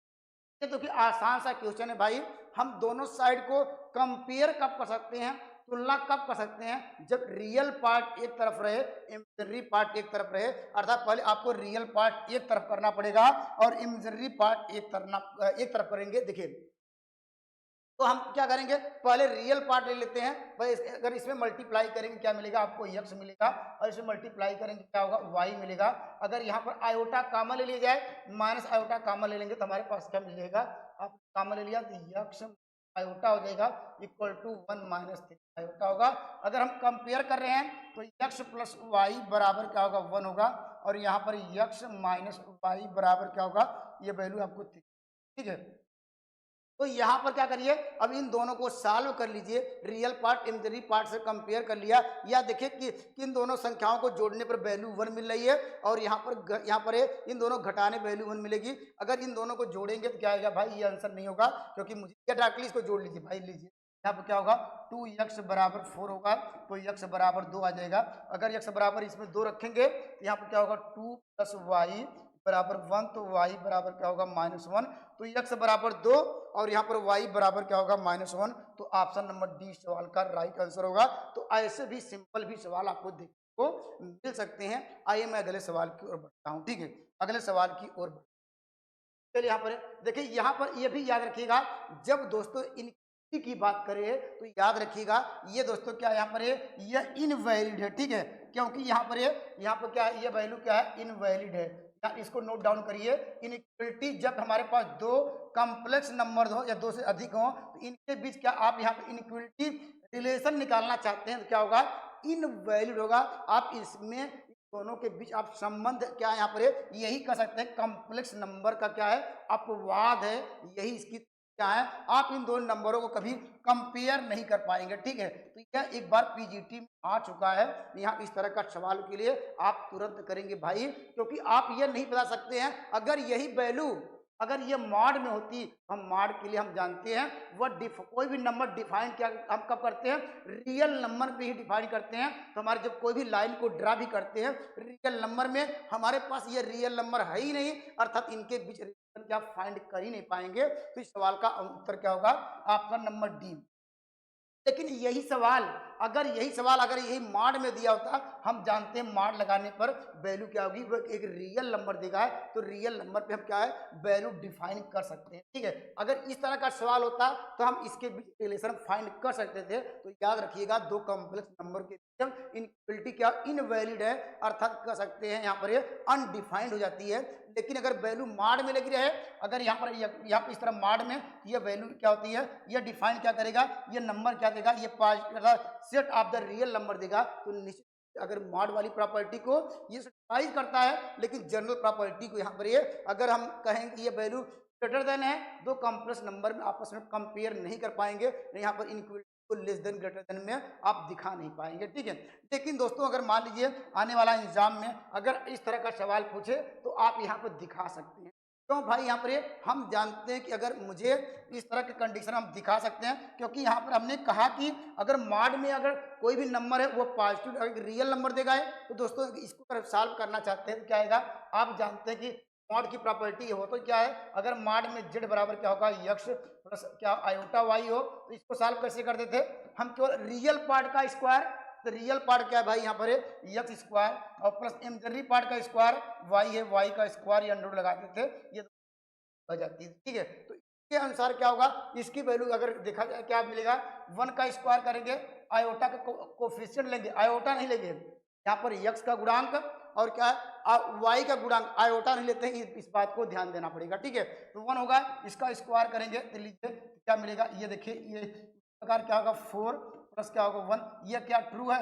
तो कि आसान सा क्वेश्चन है भाई। हम दोनों साइड को कंपेयर कब कर सकते हैं, तुलना कब कर सकते हैं, जब रियल पार्ट एक तरफ रहे, इमेजिनरी पार्ट एक तरफ रहे। अर्थात पहले आपको रियल पार्ट एक तरफ करना पड़ेगा और इमेजिनरी पार्ट एक तरफ करेंगे। देखिए तो हम क्या करेंगे, पहले रियल पार्ट ले लेते हैं भाई। अगर इसमें मल्टीप्लाई करेंगे क्या मिलेगा, आपको x मिलेगा, और इसमें मल्टीप्लाई करेंगे क्या होगा, y मिलेगा। अगर यहाँ पर आयोटा कामा ले लिया जाए, माइनस आयोटा कामा ले लेंगे, तो हमारे पास क्या मिल जाएगा, आप कामा ले लिया तो x आयोटा हो जाएगा इक्वल टू 1 - 3 आयोटा होगा। अगर हम कंपेयर कर रहे हैं तो x + y बराबर क्या होगा, 1 होगा, और यहाँ पर x - y बराबर क्या होगा, ये वैल्यू आपको, ठीक है। तो यहाँ पर क्या करिए, अब इन दोनों को सॉल्व कर लीजिए, रियल पार्ट इमेजिनरी पार्ट से कंपेयर कर लिया, या देखिए कि इन दोनों संख्याओं को जोड़ने पर वैल्यू 1 मिल रही है, और यहाँ पर इन दोनों घटाने वैल्यू 1 मिलेगी। अगर इन दोनों को जोड़ेंगे तो क्या आएगा भाई, ये आंसर नहीं होगा, क्योंकि मुझे क्या डायरेक्टली इसको जोड़ लीजिए भाई, लीजिए यहाँ पर क्या होगा, 2x बराबर 4 होगा, तो x बराबर 2 आ जाएगा। अगर x बराबर इसमें 2 रखेंगे तो यहाँ पर क्या होगा, 2 + y बराबर 1, तो y बराबर क्या होगा, -1, तो x बराबर 2 और यहाँ पर y बराबर क्या होगा, -1। तो ऑप्शन नंबर डी सवाल का राइट आंसर होगा। तो ऐसे भी सिंपल भी सवाल आपको देख को मिल सकते हैं। आइए मैं अगले सवाल की ओर बढ़ता हूँ, ठीक है। अगले सवाल की ओर चलिए यहाँ पर देखिए, यहाँ पर ये भी याद रखिएगा, जब दोस्तों इनकी की बात करें तो याद रखिएगा ये दोस्तों क्या यहाँ पर है, ये इनवैलिड है, ठीक है। क्योंकि यहाँ पर ये, यहाँ पर क्या है, ये वैल्यू क्या है, इनवैलिड है। इसको नोट डाउन करिए। इनइक्वलिटी जब हमारे पास दो कॉम्प्लेक्स नंबर हो या दो से अधिक हो तो इनके बीच क्या आप यहाँ पर इनइक्वलिटी रिलेशन निकालना चाहते हैं तो क्या होगा, इनवैलिड होगा। आप इसमें दोनों के बीच आप संबंध क्या है यहाँ पर यही कह सकते हैं, कॉम्प्लेक्स नंबर का क्या है, अपवाद है, यही इसकी क्या है। आप इन दोनों नंबरों को कभी कंपेयर नहीं कर पाएंगे, ठीक है। तो यह एक बार पीजीटी में आ चुका है। यहाँ इस तरह का सवाल के लिए आप तुरंत करेंगे भाई, क्योंकि आप यह नहीं बता सकते हैं अगर यही वैल्यू अगर ये मॉड में होती, हम मॉड के लिए हम जानते हैं वह कोई भी नंबर डिफाइन क्या हम कब करते हैं, रियल नंबर पे ही डिफाइन करते हैं। तो हमारे जब कोई भी लाइन को ड्रा भी करते हैं रियल नंबर में, हमारे पास ये रियल नंबर है ही नहीं, अर्थात इनके बीच रिलेशन क्या फाइंड कर ही नहीं पाएंगे। तो इस सवाल का उत्तर क्या होगा, ऑप्शन नंबर डी। लेकिन यही सवाल अगर यही मॉड में दिया होता, हम जानते हैं मॉड लगाने पर वैल्यू क्या होगी, वो एक रियल नंबर देगा है, तो रियल नंबर पे हम क्या है, वैल्यू डिफाइन कर सकते हैं, ठीक है। अगर इस तरह का सवाल होता तो हम इसके बीच रिलेशन फाइंड कर सकते थे। तो याद रखिएगा, दो कॉम्प्लेक्स नंबर के बीच इनइक्वलिटी क्या इनवैलिड है, अर्थात कह सकते हैं यहाँ पर ये अनडिफाइंड हो जाती है। लेकिन अगर वैल्यू मॉड में लगी रहे, अगर यहाँ पर इस तरह मॉड में ये वैल्यू क्या होती है, ये डिफाइन क्या करेगा, ये नंबर क्या देगा, ये set of the real number देगा। तो निश्चित अगर मॉड वाली प्रॉपर्टी को ये सेटिस्फाई करता है, लेकिन जनरल प्रॉपर्टी को यहाँ पर ये अगर हम कहेंगे ये वैल्यू ग्रेटर देन है, दो कॉम्प्लेक्स नंबर में आपस में कंपेयर नहीं कर पाएंगे, यहाँ पर इनइक्वलिटी को लेस देन ग्रेटर देन में आप दिखा नहीं पाएंगे, ठीक है। लेकिन दोस्तों अगर मान लीजिए आने वाला एग्जाम में अगर इस तरह का सवाल पूछे तो आप यहाँ पर दिखा सकते हैं। क्यों भाई, यहाँ पर हम जानते हैं कि अगर मुझे इस तरह के कंडीशन हम दिखा सकते हैं, क्योंकि यहाँ पर हमने कहा कि अगर मॉड में अगर कोई भी नंबर है वो पॉजिटिव अगर रियल नंबर देगा है, तो दोस्तों इसको अगर सॉल्व करना चाहते हैं तो क्या आएगा, आप जानते हैं कि मॉड की प्रॉपर्टी हो तो क्या है, अगर मॉड में z बराबर क्या होगा, x प्लस क्या आयोटा y हो, तो इसको सॉल्व कैसे करते थे हम, केवल रियल पार्ट का स्क्वायर, तो रियल पार्ट क्या है भाई यहाँ पर एक्स स्क्वायर और प्लस इमेजिनरी पार्ट का स्क्वायर y है, y का स्क्वायर या अंडर लगाते थे, ये हो जाती है, ठीक है। तो इसके अनुसार क्या होगा, इसकी वैल्यू अगर देखा जाए क्या मिलेगा, 1 का स्क्वायर करेंगे, आयोटा का कोफिशिएंट लेंगे, आयोटा नहीं लेंगे, यहाँ पर x का गुणांक और क्या है y का गुणांक, आयोटा नहीं लेते हैं, इस बात को ध्यान देना पड़ेगा, ठीक है। तो 1 होगा, इसका स्क्वायर करेंगे तो लीजिए क्या मिलेगा, ये देखिए ये प्रकार क्या होगा 4 प्लस क्या होगा 1, ये क्या ट्रू है,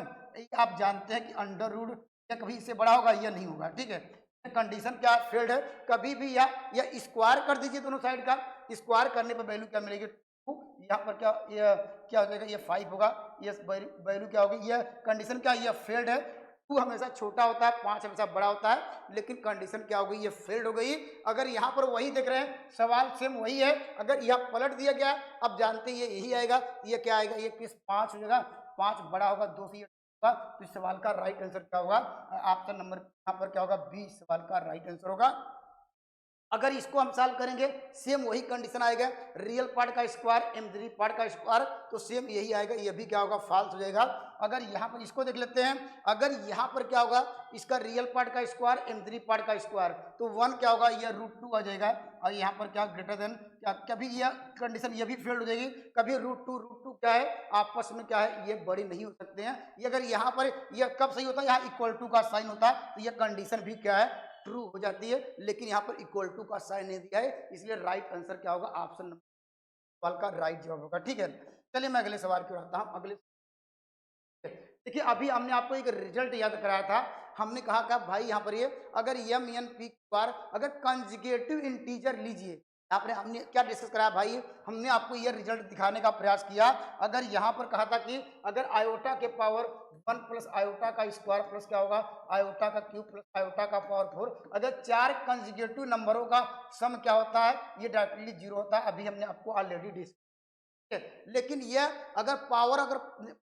आप जानते हैं कि अंडर रूट या कभी इससे बड़ा होगा, यह नहीं होगा, ठीक है। कंडीशन क्या फेल्ड है, कभी भी या स्क्वायर कर दीजिए दोनों साइड का, स्क्वायर करने पर वैल्यू क्या मिलेगी 2, यहाँ पर क्या हो जाएगा, ये 5 होगा, ये वैल्यू क्या होगी, ये कंडीशन क्या, ये फेल्ड है। 2 हमेशा छोटा होता है, 5 हमेशा बड़ा होता है, लेकिन कंडीशन क्या हो गई, ये फेल्ड हो गई। अगर यहाँ पर वही देख रहे हैं, सवाल सेम वही है, अगर यह पलट दिया गया, अब जानते हैं ये यही आएगा, ये क्या आएगा, ये किस 5 हो जाएगा, 5 बड़ा होगा 2 से, तो इस सवाल का राइट आंसर क्या होगा, ऑप्शन नंबर यहाँ पर क्या होगा, बी सवाल का राइट आंसर होगा। अगर इसको हम सॉल्व करेंगे सेम वही कंडीशन आएगा, रियल पार्ट का स्क्वायर इमेजिनरी पार्ट का स्क्वायर, तो सेम यही आएगा, ये भी क्या होगा, फॉल्स हो जाएगा। अगर यहाँ पर इसको देख लेते हैं, अगर यहाँ पर क्या होगा, इसका रियल पार्ट का स्क्वायर इमेजिनरी पार्ट का स्क्वायर, तो 1 क्या होगा, ये √2 आ जाएगा, और यहाँ पर क्या ग्रेटर देन क्या, कभी यह कंडीशन ये भी फेल्ड हो जाएगी, कभी √2 क्या है आपस में क्या है, ये बड़ी नहीं हो सकते हैं। ये अगर यहाँ पर यह कब सही होता है, यहाँ इक्वल टू का साइन होता है, तो यह कंडीशन भी क्या है, ट्रू हो जाती है, लेकिन यहाँ पर इक्वल टू का साइन नहीं दिया है, इसलिए राइट आंसर क्या होगा, ऑप्शन नंबर का राइट जवाब होगा, ठीक है। चलिए मैं अगले सवाल की ओर आता हूँ। अगले देखिए अभी हमने आपको एक रिजल्ट याद कराया था, हमने कहा कि भाई यहाँ पर ये अगर एम एन पी बार अगर कंजुगेटिव इंटीजर लीजिए, यहाँ पर हमने क्या डिस्कस कराया भाई, हमने आपको ये रिजल्ट दिखाने का प्रयास किया। अगर यहाँ पर कहा था कि अगर आयोटा के पावर 1 प्लस आयोटा का स्क्वायर प्लस क्या होगा, आयोटा का क्यूब प्लस आयोटा का पावर 4, अगर 4 कंजुगेटिव नंबरों का सम क्या होता है, ये डायरेक्टली 0 होता है, अभी हमने आपको ऑलरेडी डिस्कस। लेकिन यह अगर पावर अगर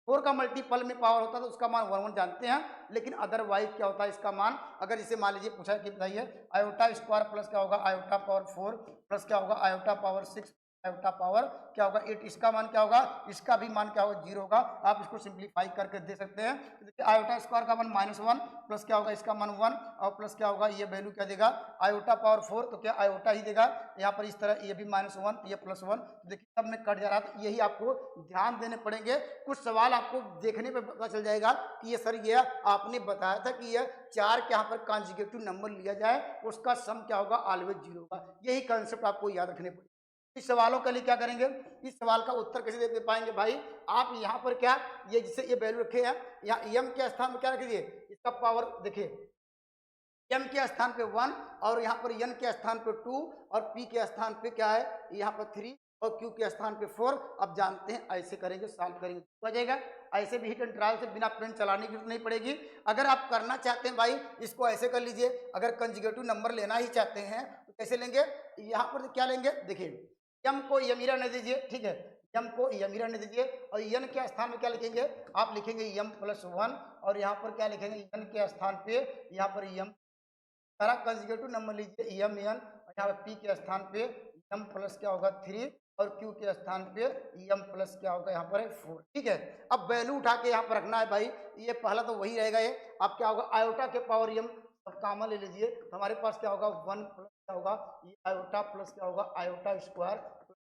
4 का मल्टीपल में पावर होता है तो उसका मान 1 जानते हैं, लेकिन अदरवाइज क्या होता है इसका मान, अगर इसे मान लीजिए पूछा कि बताइए आयोटा स्क्वायर प्लस क्या होगा, आयोटा पावर 4 प्लस क्या होगा, आयोटा पावर 6 आयोटा पावर क्या होगा 8, इसका मान क्या होगा, इसका भी मान क्या होगा 0 होगा। आप इसको सिंप्लीफाई करके दे सकते हैं। तो देखिए आयोटा स्क्वायर का मान -1 प्लस क्या होगा इसका मान 1 और प्लस क्या होगा ये वैल्यू क्या देगा आयोटा पावर 4, तो क्या आयोटा ही देगा। यहाँ पर इस तरह ये भी -1 ये +1, देखिए सब में कट जा रहा है। तो यही आपको ध्यान देने पड़ेंगे। कुछ सवाल आपको देखने पे पता चल जाएगा कि ये सर ये आपने बताया था कि ये 4 के यहाँ पर कॉन्जुगेटिव नंबर लिया जाए उसका सम क्या होगा ऑलवेज 0 होगा। यही कंसेप्ट आपको याद रखने पड़ेगा। इस सवालों के लिए क्या करेंगे, इस सवाल का उत्तर कैसे दे पाएंगे भाई, आप यहाँ पर क्या ये जिससे ये वैल्यू रखे हैं यहाँ एम के स्थान में क्या रख दीजिए इसका पावर, देखिए एम के स्थान पे 1 और यहाँ पर एन के स्थान पे 2 और पी के स्थान पे क्या है यहाँ पर 3 और क्यू के स्थान पे 4। अब जानते हैं ऐसे करेंगे सॉल्व करेंगे हो जाएगा। ऐसे भी हिट एंड ट्रायल से बिना पेन चलाने की जरूरत नहीं पड़ेगी। अगर आप करना चाहते हैं भाई इसको ऐसे कर लीजिए, अगर कंजुगेटिव नंबर लेना ही चाहते हैं तो कैसे लेंगे, यहाँ पर क्या लेंगे, देखिए एम को यमीरा नहीं दीजिए, ठीक है एम को यमीरा नहीं दीजिए और एन के स्थान में क्या लिखेंगे आप लिखेंगे एम +1 और यहाँ पर क्या लिखेंगे एन के स्थान पे यहाँ पर एम सारा कंजुगेटिव नंबर लीजिए एम एन, यहाँ पर पी के स्थान पे एम प्लस क्या होगा 3 और क्यू के स्थान पे एम प्लस क्या होगा यहाँ पर 4। ठीक है, अब वैल्यू उठा के यहाँ पर रखना है भाई, ये पहला तो वही रहेगा। ये अब क्या होगा आयोटा के पावर एम अब कॉमन ले लीजिए, हमारे पास क्या होगा 1 प्लस क्या होगा ये आयोटा प्लस क्या होगा आयोटा स्क्वायर,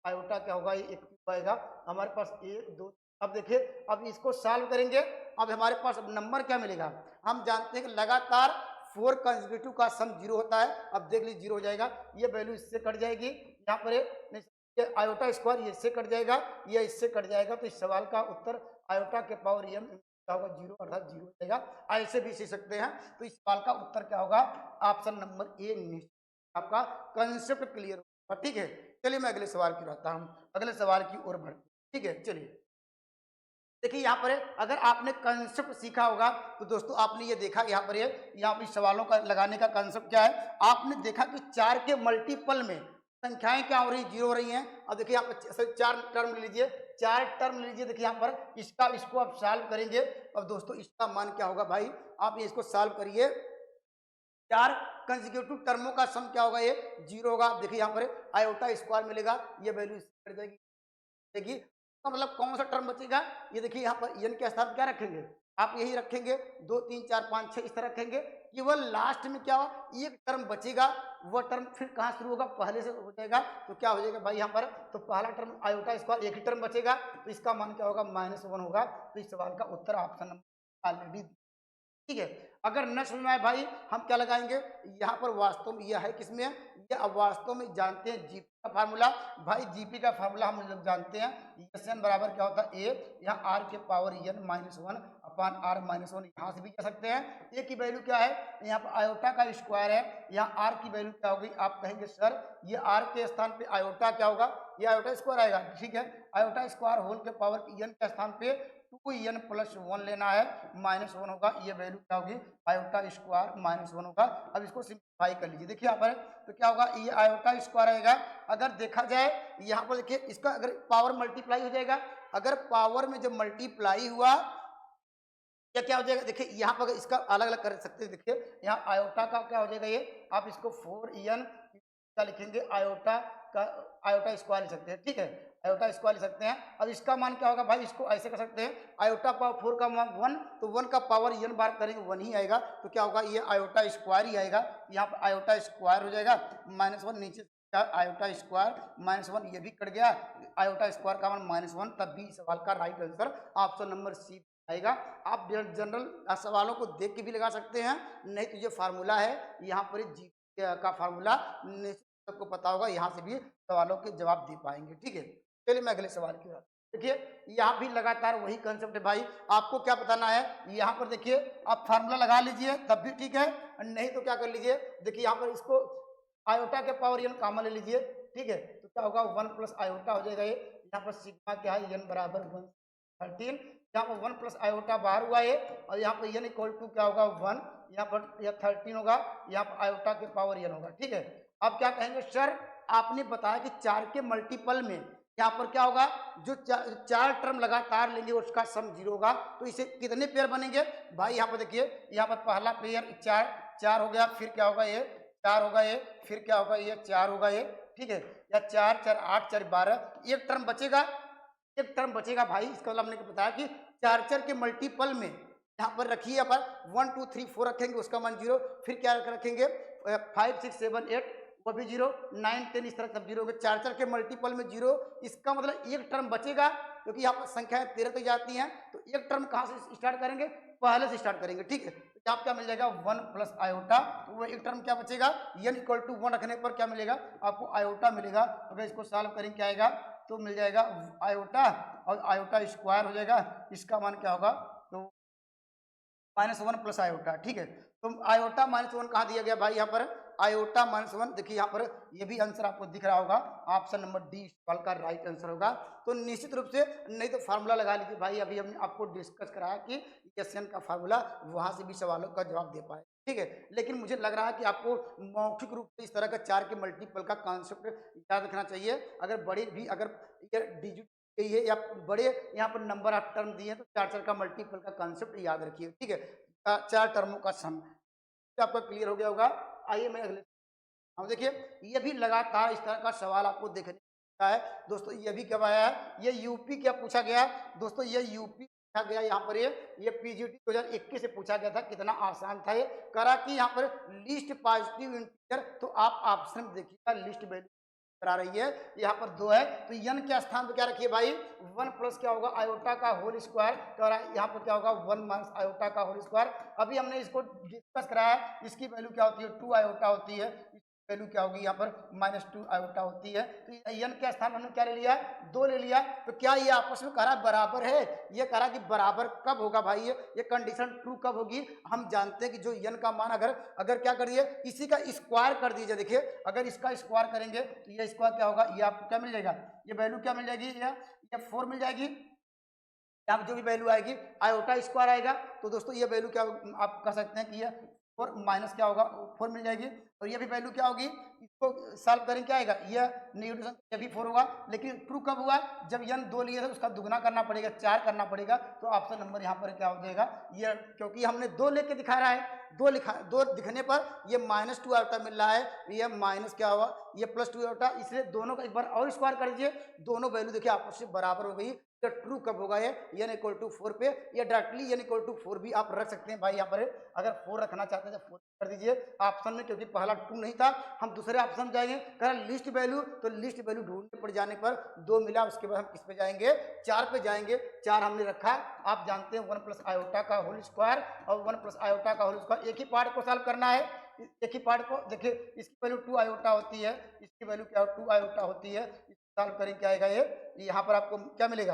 आयोटा क्या होगा ये 1 क्यूब आएगा हमारे पास 1 2। अब देखिए अब इसको सॉल्व करेंगे, अब हमारे पास अब नंबर क्या मिलेगा, हम जानते हैं कि लगातार 4 कंसेक्यूटिव का सम 0 होता है। अब देख लीजिए 0 हो जाएगा, ये वैल्यू इससे कट जाएगी, यहाँ पर ये आयोटा स्क्वायर ये इससे कट जाएगा, ये इससे कट जाएगा। तो इस सवाल का उत्तर आयोटा के पावर एम क्या होगा 0 अर्थात 0 हो जाएगा। ऐसे भी सीख सकते हैं। तो इस सवाल का उत्तर क्या होगा ऑप्शन नंबर ए, आपका कंसेप्ट क्लियर होगा। ठीक है, चलिए मैं अगले सवाल की रहता हूँ, अगले सवाल की ओर बढ़। ठीक है चलिए देखिए यहाँ पर अगर आपने कंसेप्ट सीखा होगा तो दोस्तों आपने ये देखा यहाँ पर यहाँ पर सवालों का लगाने का कंसेप्ट क्या है, आपने देखा कि 4 के मल्टीपल में संख्याएं क्या हो रही 0 हो रही हैं। अब देखिए यहाँ पर 4 टर्म ले लीजिए, 4 टर्म ले लीजिए, देखिए यहाँ पर इसको आप सॉल्व करेंगे। अब दोस्तों इसका मान क्या होगा भाई, आप ये इसको सॉल्व करिए, 4 कंसेक्यूटिव टर्मों का सम क्या होगा ये 0 होगा। आप देखिए यहाँ पर आयोटा स्क्वायर मिलेगा, ये वैल्यू कट जाएगी देखिए, तो मतलब कौन सा टर्म बचेगा, ये देखिए यहाँ पर एन के स्थान क्या रखेंगे आप यही रखेंगे 2 3 4 5 6 इस तरह रखेंगे। केवल लास्ट में क्या हो एक टर्म बचेगा, वह टर्म फिर कहाँ शुरू होगा पहले से हो जाएगा। तो क्या हो जाएगा भाई यहाँ पर, तो पहला टर्म आयोटा स्क्वायर एक ही टर्म बचेगा, तो इसका मान क्या होगा -1 होगा। तो इस सवाल का उत्तर ऑप्शन नंबर ऑलरेडी। ठीक है, अगर न समझ में आए भाई हम क्या लगाएंगे, यहाँ पर वास्तव में यह है किसमें, ये अब वास्तव में जानते हैं जीपी का फार्मूला। भाई जीपी का फार्मूला हम लोग जानते हैं, एस एन बराबर क्या होता है ए, यहाँ आर के पावर एन -1 अपान आर -1, यहाँ से भी कह सकते हैं। ए की वैल्यू क्या है, यहाँ पर आयोटा का स्क्वायर है, यहाँ आर की वैल्यू क्या होगी, आप कहेंगे सर ये आर के स्थान पे आयोटा क्या होगा, ये आयोटा स्क्वायर आएगा। ठीक है, आयोटा स्क्वायर होल के पावर एन के स्थान पे 2n+1 लेना है, -1 होगा, ये वैल्यू क्या होगी आयोटा स्क्वायर -1 होगा। अब इसको सिंप्लीफाई कर लीजिए, देखिए यहाँ पर तो क्या होगा ये आयोटा स्क्वायर आएगा। अगर देखा जाए यहाँ पर देखिए इसका अगर पावर मल्टीप्लाई हो जाएगा, अगर पावर में जब मल्टीप्लाई हुआ या क्या हो जाएगा, देखिए यहाँ पर इसका अलग अलग कर सकते हैं। देखिए यहाँ आयोटा का क्या हो जाएगा ये, आप इसको 4n क्या लिखेंगे आयोटा का आयोटा स्क्वायर लिख सकते हैं। ठीक है, आयोटा स्क्वायर लिख सकते हैं। अब इसका मान क्या होगा भाई, इसको ऐसे कर सकते हैं आयोटा पावर 4 का मान 1, तो 1 का पावर n बार करेंगे 1 ही आएगा। तो क्या होगा ये आयोटा स्क्वायर ही आएगा, यहाँ पर आयोटा स्क्वायर हो जाएगा -1, नीचे आयोटा स्क्वायर -1 ये भी कट गया, आयोटा स्क्वायर का मान -1, तब भी सवाल का right answer option number C आएगा। आप जनरल सवालों को देख के भी लगा सकते हैं, नहीं तो ये फार्मूला है यहाँ पर जी का फार्मूला सबको पता होगा, यहाँ से भी सवालों के जवाब दे पाएंगे। ठीक है, चलिए मैं अगले सवाल की बात, देखिए यहाँ भी लगातार वही कंसेप्ट है भाई, आपको क्या बताना है, यहाँ पर देखिए आप फार्मूला लगा लीजिए तब भी ठीक है, नहीं तो क्या कर लीजिए, देखिए यहाँ पर इसको आयोटा के पावर एन कॉमन ले लीजिए। ठीक है, तो क्या होगा 1 प्लस आयोटा हो जाएगा ये, यहाँ पर सिग्मा क्या है एन बराबर 1/13, यहाँ पर 1 प्लस आयोटा बाहर हुआ है और यहाँ पर एन इक्वल टू क्या होगा 1, यहाँ पर यह 13 होगा, यहाँ पर आयोटा के पावर एन होगा। ठीक है, अब क्या कहेंगे सर आपने बताया कि 4 के मल्टीपल में यहाँ पर क्या होगा, जो 4 टर्म लगातार लेंगे उसका सम 0 होगा, तो इसे कितने पेयर बनेंगे भाई, यहाँ पर देखिए यहाँ पर पहला पेयर 4 हो गया, फिर क्या होगा ये 4 होगा ये, फिर क्या होगा ये 4 होगा ये। ठीक है, या 4 4 8 4 12, एक टर्म बचेगा, एक टर्म बचेगा भाई। इसका मतलब हमने बताया कि 4 4 के मल्टीपल में यहाँ पर रखिए, यहाँ पर 1 2 3 4 रखेंगे, उसका मान 0, फिर क्या रखेंगे 5 6 7 8 वो भी 0, 9 10 इस तरह सब 0 हो गए, 4 4 के मल्टीपल में 0। इसका मतलब एक टर्म बचेगा, क्योंकि यहाँ पर संख्याएं 13 तक जाती हैं, तो एक टर्म कहाँ से स्टार्ट करेंगे, पहले से स्टार्ट करेंगे, ठीक है। तो यहाँ क्या मिल जाएगा 1 प्लस आयोटा, तो वो एक टर्म क्या बचेगा, n इक्वल टू 1 रखने पर क्या मिलेगा आपको, आयोटा मिलेगा। अगर इसको सॉल्व करेंगे क्या आएगा, तो मिल जाएगा आयोटा, और आयोटा स्क्वायर हो जाएगा, इसका मान क्या होगा, तो -1 प्लस आयोटा, ठीक है। तो आयोटा -1 कहाँ दिया गया भाई, यहाँ पर आयोटा -1, देखिए यहाँ पर ये भी आंसर आपको दिख रहा होगा, ऑप्शन नंबर डी सवाल का राइट आंसर होगा। तो निश्चित रूप से, नहीं तो फार्मूला लगा लीजिए भाई, अभी हमने आपको डिस्कस कराया कि एसएन का फार्मूला, वहां से भी सवालों का जवाब दे पाए, ठीक है। लेकिन मुझे लग रहा है कि आपको मौखिक रूप से इस तरह का 4 के मल्टीपल का कॉन्सेप्ट याद रखना चाहिए। अगर बड़े भी, अगर ये डिजिट यही है या बड़े यहाँ पर नंबर आप टर्म दिए हैं, तो 4 4 का मल्टीपल का कॉन्सेप्ट याद रखिए, ठीक है। 4 टर्मों का सम आपका क्लियर हो गया होगा। आइए मैं अगले, हम देखिए ये भी लगातार इस तरह का सवाल आपको देखने को है दोस्तों। ये भी कब आया है, ये यूपी क्या पूछा गया दोस्तों, ये यूपी पूछा गया यहाँ पर, ये पीजीटी 2021 से पूछा गया था, कितना आसान था ये। करा कि यहाँ पर लिस्ट पॉजिटिव इंटीजर, तो आप ऑप्शन देखिएगा, लिस्ट वैल्यू करा रही है, यहाँ पर 2 है, तो n के स्थान पर क्या रखिए भाई, 1 प्लस क्या होगा आयोटा का होल स्क्वायर, यहाँ पर क्या होगा 1 माइनस आयोटा का होल स्क्वायर। अभी हमने इसको डिस्कस कराया, इसकी वैल्यू क्या होती है 2 आयोटा होती है, वैल्यू क्या होगी यहाँ पर -2 आयोटा होती है। तो n के स्थान हमने क्या ले लिया, 2 ले लिया। तो क्या ये आपस में करा बराबर है, ये करा कि बराबर कब होगा भाई, ये कंडीशन ट्रू कब होगी, हम जानते हैं कि जो n का मान अगर क्या करिए, इसी का स्क्वायर कर दीजिए, देखिए अगर इसका स्क्वायर करेंगे तो ये स्क्वायर क्या होगा, ये आपको क्या मिल जाएगा, ये वैल्यू क्या मिल जाएगी, ये 4 मिल जाएगी। यहाँ जो भी वैल्यू आएगी आयोटा स्क्वायर आएगा, तो दोस्तों ये वैल्यू क्या आप कर सकते हैं कि ये 4 माइनस क्या होगा 4 मिल जाएगी। और ये भी वैल्यू क्या होगी, इसको सॉल्व करें क्या आएगा, ये नेगेटिव संख्या भी 4 होगा। लेकिन ट्रू कब हुआ, जब n 2 लिए थे उसका दुगना करना पड़ेगा, 4 करना पड़ेगा। तो ऑप्शन नंबर यहाँ पर क्या हो जाएगा, ये क्योंकि हमने 2 लेके दिखा रहा है, 2 दिखने पर ये -2 आयोटा मिल रहा है, ये माइनस क्या हुआ, ये +2 आयोटा, इसलिए दोनों का एक बार और स्क्वायर कर दीजिए, दोनों वैल्यू देखिए आपस में बराबर हो गई। तो ट्रू कब होगा ये n इक्वल टू 4 पे, या डायरेक्टली n इक्वल टू 4 भी आप रख सकते हैं भाई। यहाँ पर अगर 4 रखना चाहते हैं तो 4 कर दीजिए ऑप्शन में, क्योंकि पहला 2 नहीं था, हम दूसरे ऑप्शन जाएंगे कह लिस्ट वैल्यू, तो लिस्ट वैल्यू ढूंढने पड़ जाने पर 2 मिला, उसके बाद हम किस पे जाएंगे, 4 पे जाएंगे। 4 हमने रखा, आप जानते हैं 1 प्लस आयोटा का होल स्क्वायर और 1 प्लस आयोटा का होल स्क्वायर, एक ही पार्ट को सॉल्व करना है, एक ही पार्ट को। देखिए इसकी वैल्यू 2 आयोटा होती है, इसकी वैल्यू क्या 2 आयोटा होती है, सॉल्व करेंगे क्या आएगा, ये यहाँ पर आपको क्या मिलेगा,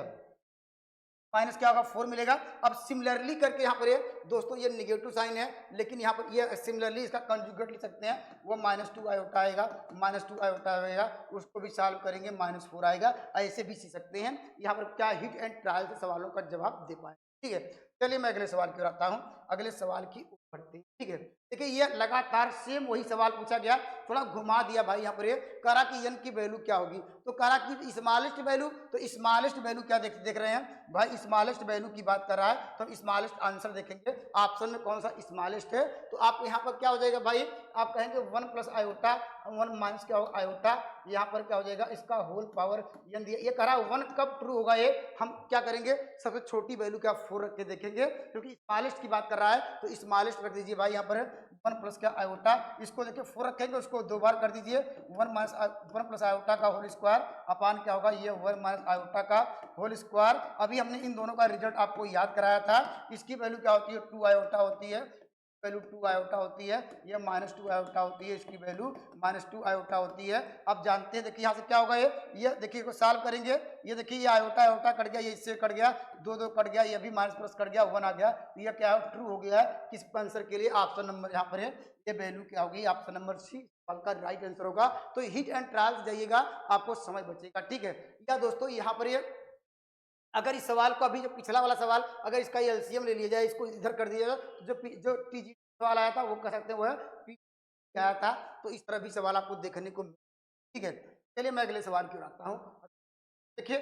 माइनस क्या होगा 4 मिलेगा। अब सिमिलरली करके यहाँ पर ये दोस्तों ये निगेटिव साइन है, लेकिन यहाँ पर ये सिमिलरली इसका कंजुगेट लिख सकते हैं, वो -2 आयोटा आएगा, -2 आयोटा आएगा, उसको भी सॉल्व करेंगे -4 आएगा, ऐसे भी सीख सकते हैं। यहाँ पर क्या हिट एंड ट्रायल से सवालों का जवाब दे पाए, ठीक है। चलिए मैं अगले सवाल की ओर आता हूँ, अगले सवाल की ओर बढ़ते हैं, ठीक है। देखिए ये लगातार सेम वही सवाल पूछा गया, थोड़ा घुमा दिया भाई। यहाँ पर ये करा कि n की वैल्यू क्या होगी, तो करा कि स्मॉलेस्ट वैल्यू, तो स्मॉलेस्ट वैल्यू क्या देख रहे हैं भाई, स्मॉलेस्ट वैल्यू की बात कर रहा है, तो हम स्मॉलेस्ट आंसर देखेंगे ऑप्शन में कौन सा स्मॉलेस्ट है। तो आप यहाँ पर क्या हो जाएगा भाई, आप कहेंगे 1 प्लस आयोटा, 1 माइनस क्या होगा आयोटा, यहाँ पर क्या हो जाएगा इसका होल पावर n दिया। ये करा 1 कब ट्रू होगा, ये हम क्या करेंगे, सबसे छोटी वैल्यू क्या 4 रख के देखेंगे, क्योंकि स्मॉलेस्ट की बात कर रहा है, तो स्मॉलेस्ट रख दीजिए भाई। यहाँ पर 1 प्लस क्या आयोटा, इसको देखिए 4 रखेंगे, उसको 2 बार कर दीजिए, 1 प्लस आयोटा का होल स्क्वायर अपान क्या होगा, ये 1 माइनस आयोटा का होल स्क्वायर। अभी हमने इन दोनों का रिजल्ट आपको याद कराया था, इसकी वैल्यू क्या होती है 2 आयोटा होती है, वैल्यू 2 आयोटा होती है, ये -2 आयोटा होती है, इसकी वैल्यू -2 आयोटा होती है। अब जानते हैं देखिए यहाँ से क्या होगा, ये देखिए को सॉल्व करेंगे, ये देखिए ये आयोटा आयोटा कट गया, ये इससे कट गया, 2 कट गया, ये भी माइनस प्लस कट गया, 1 आ गया, तो ये क्या है ट्रू हो गया है। किस आंसर के लिए ऑप्शन नंबर यहाँ पर है, ये वैल्यू क्या होगी ऑप्शन नंबर सी सवाल का राइट आंसर होगा। तो हिट एंड ट्रायल जाइएगा, आपको समय बचेगा, ठीक है। या दोस्तों यहाँ पर ये अगर इस सवाल को, अभी जो पिछला वाला सवाल, अगर इसका एलसीएम ले लिया जाए, इसको इधर कर दिया जाए, जो टीजी सवाल आया था वो कह सकते हैं वो है पी आया था, तो इस तरह भी सवाल आपको देखने को, ठीक है। चलिए मैं अगले सवाल की ओर आता हूँ। देखिए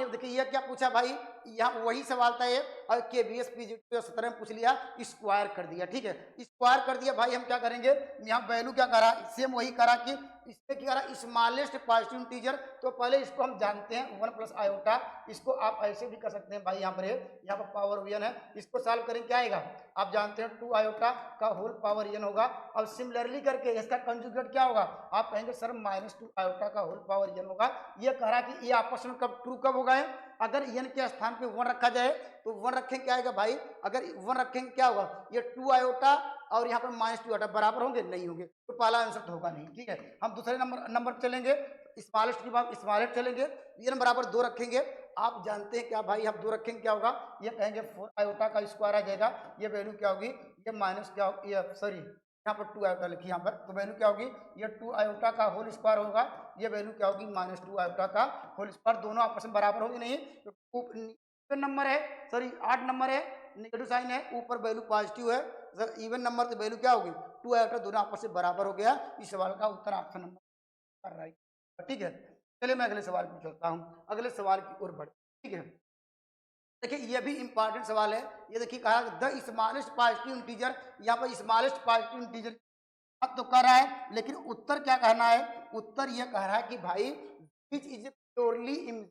देखिए ये क्या पूछा भाई, यहाँ वही सवाल था ये, और केबीएस पीजीटी 17 में पूछ लिया, स्क्वायर कर दिया, ठीक है। स्क्वायर कर दिया भाई, हम क्या करेंगे, यहाँ वैल्यू क्या करा, सेम वही करा कि इसमें क्या रहा स्मॉलेस्ट पॉजिटिव इंटीजर, तो पहले इसको हम जानते हैं 1 प्लस आयोटा। इसको आप ऐसे भी कर सकते हैं भाई, यहाँ पर यहाँ पर पावर n है, इसको सॉल्व करें क्या आएगा, आप जानते हैं 2 आयोटा का होल पावर n होगा। अब सिमिलरली करके इसका कंजुगेट क्या होगा, आप कहेंगे सर -2 आयोटा का होल पावर n होगा। ये कह रहा कि ये आपस में कब ट्रू कब होगा है, अगर n के स्थान पे 1 रखा जाए तो 1 रखें क्या आएगा भाई, अगर 1 रखेंगे क्या होगा, ये 2 आयोटा और यहाँ पर -2 आयोटा बराबर होंगे, नहीं होंगे, तो पहला आंसर तो होगा नहीं। ठीक है, हम दूसरे नंबर चलेंगे, स्मॉलेस्ट की बात स्मॉलेस्ट चलेंगे, n बराबर 2 रखेंगे। आप जानते हैं क्या भाई, हम 2 रखेंगे क्या होगा, ये कहेंगे 4 आयोटा का स्क्वायर आ जाएगा, ये वैल्यू क्या होगी, ये माइनस क्या होगी, ये सॉरी यहाँ पर 2 आयोटा लिखी यहाँ पर, तो वैल्यू क्या होगी, ये 2 आयोटा का होल स्क्वायर होगा, ये वैल्यू क्या होगी -2 आयोटा का होल स्क्वायर, दोनों आपस में बराबर होगी नहीं, तो नंबर है सॉरी 8 नंबर है, नेगेटिव साइन है, ऊपर वैल्यू पॉजिटिव है, इवन नंबर तो वैल्यू क्या होगी 2 आयोटा, दोनों आपस में बराबर हो गया। इस सवाल का उत्तर ऑप्शन नंबर राइट। ठीक है, चलिए मैं अगले सवाल पे चलता हूँ, अगले सवाल की ओर बढ़। ठीक है, देखिए ये भी इंपॉर्टेंट सवाल है, ये देखिए कहा द स्मॉलेस्ट पॉजिटिव इंटीजर, यहाँ पर स्मॉलेस्ट पॉजिटिव इंटीजर अब तो कर रहा है, लेकिन उत्तर क्या कहना है, उत्तर ये कह रहा है कि भाई विच इज प्योरली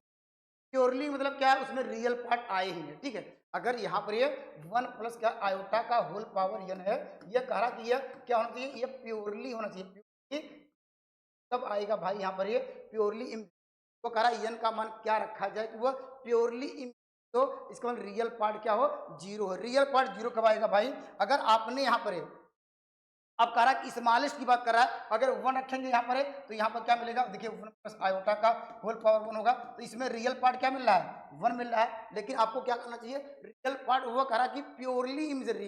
प्योरली मतलब क्या है, उसमें रियल पार्ट आए ही है। ठीक है, अगर यहाँ पर ये 1 प्लस क्या आयोटा का होल पावर n है, ये कह रहा कि ये क्या होना चाहिए, ये प्योरली होना चाहिए, प्योरली कब आएगा भाई, यहाँ पर ये प्योरली वो कह रहा है n का मान क्या रखा जाए कि वो प्योरली तो इसका मतलब रियल पार्ट क्या हो, 0 है। रियल पार्ट 0 कब आएगा भाई, अगर आपने यहाँ पर अब कह रहा है कि स्मॉलेस्ट की बात कर रहा है, अगर 1 रखेंगे यहाँ पर तो यहाँ पर क्या मिलेगा, देखिए 1 प्लस आयोटा का होल पावर 1 होगा, तो इसमें रियल पार्ट क्या मिल रहा है, 1 मिल रहा है, लेकिन आपको क्या करना चाहिए, रियल पार्ट वो कह रहा है कि प्योरली इमेजरी,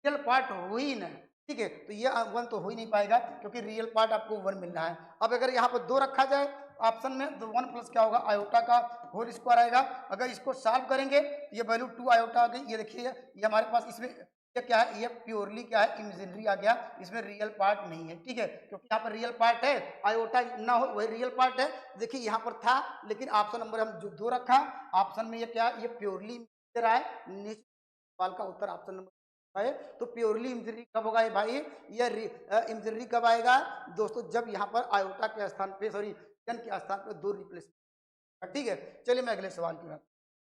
रियल पार्ट हो ही ना। ठीक है, तो ये 1 तो हो ही नहीं पाएगा, क्योंकि रियल पार्ट आपको 1 मिल रहा है। अब अगर यहाँ पर 2 रखा जाए ऑप्शन में, तो 1 प्लस क्या होगा आयोटा का होल स्क्वायर आएगा, अगर इसको सॉल्व करेंगे ये वैल्यू 2 आयोटा आ गई, ये देखिए ये हमारे पास इसमें ये क्या है, ये प्योरली क्या है इमेजिनरी आ गया, इसमें रियल पार्ट नहीं है। ठीक है, क्योंकि यहाँ पर रियल पार्ट है, आयोटा ना हो वही रियल पार्ट है। देखिए यहाँ पर था, लेकिन ऑप्शन नंबर हम जो 2 रखा, ऑप्शन में ये क्या है, ये प्योरली इमेजिनरी रहा है, सवाल का उत्तर ऑप्शन नंबर है। तो प्योरली इमेजिनरी कब होगा ये भाई, ये इमेजिनरी कब आएगा दोस्तों, जब यहाँ पर आयोटा के स्थान पे सॉरी n के स्थान पे 2 रिप्लेसमेंट। ठीक है, चलिए मैं अगले सवाल की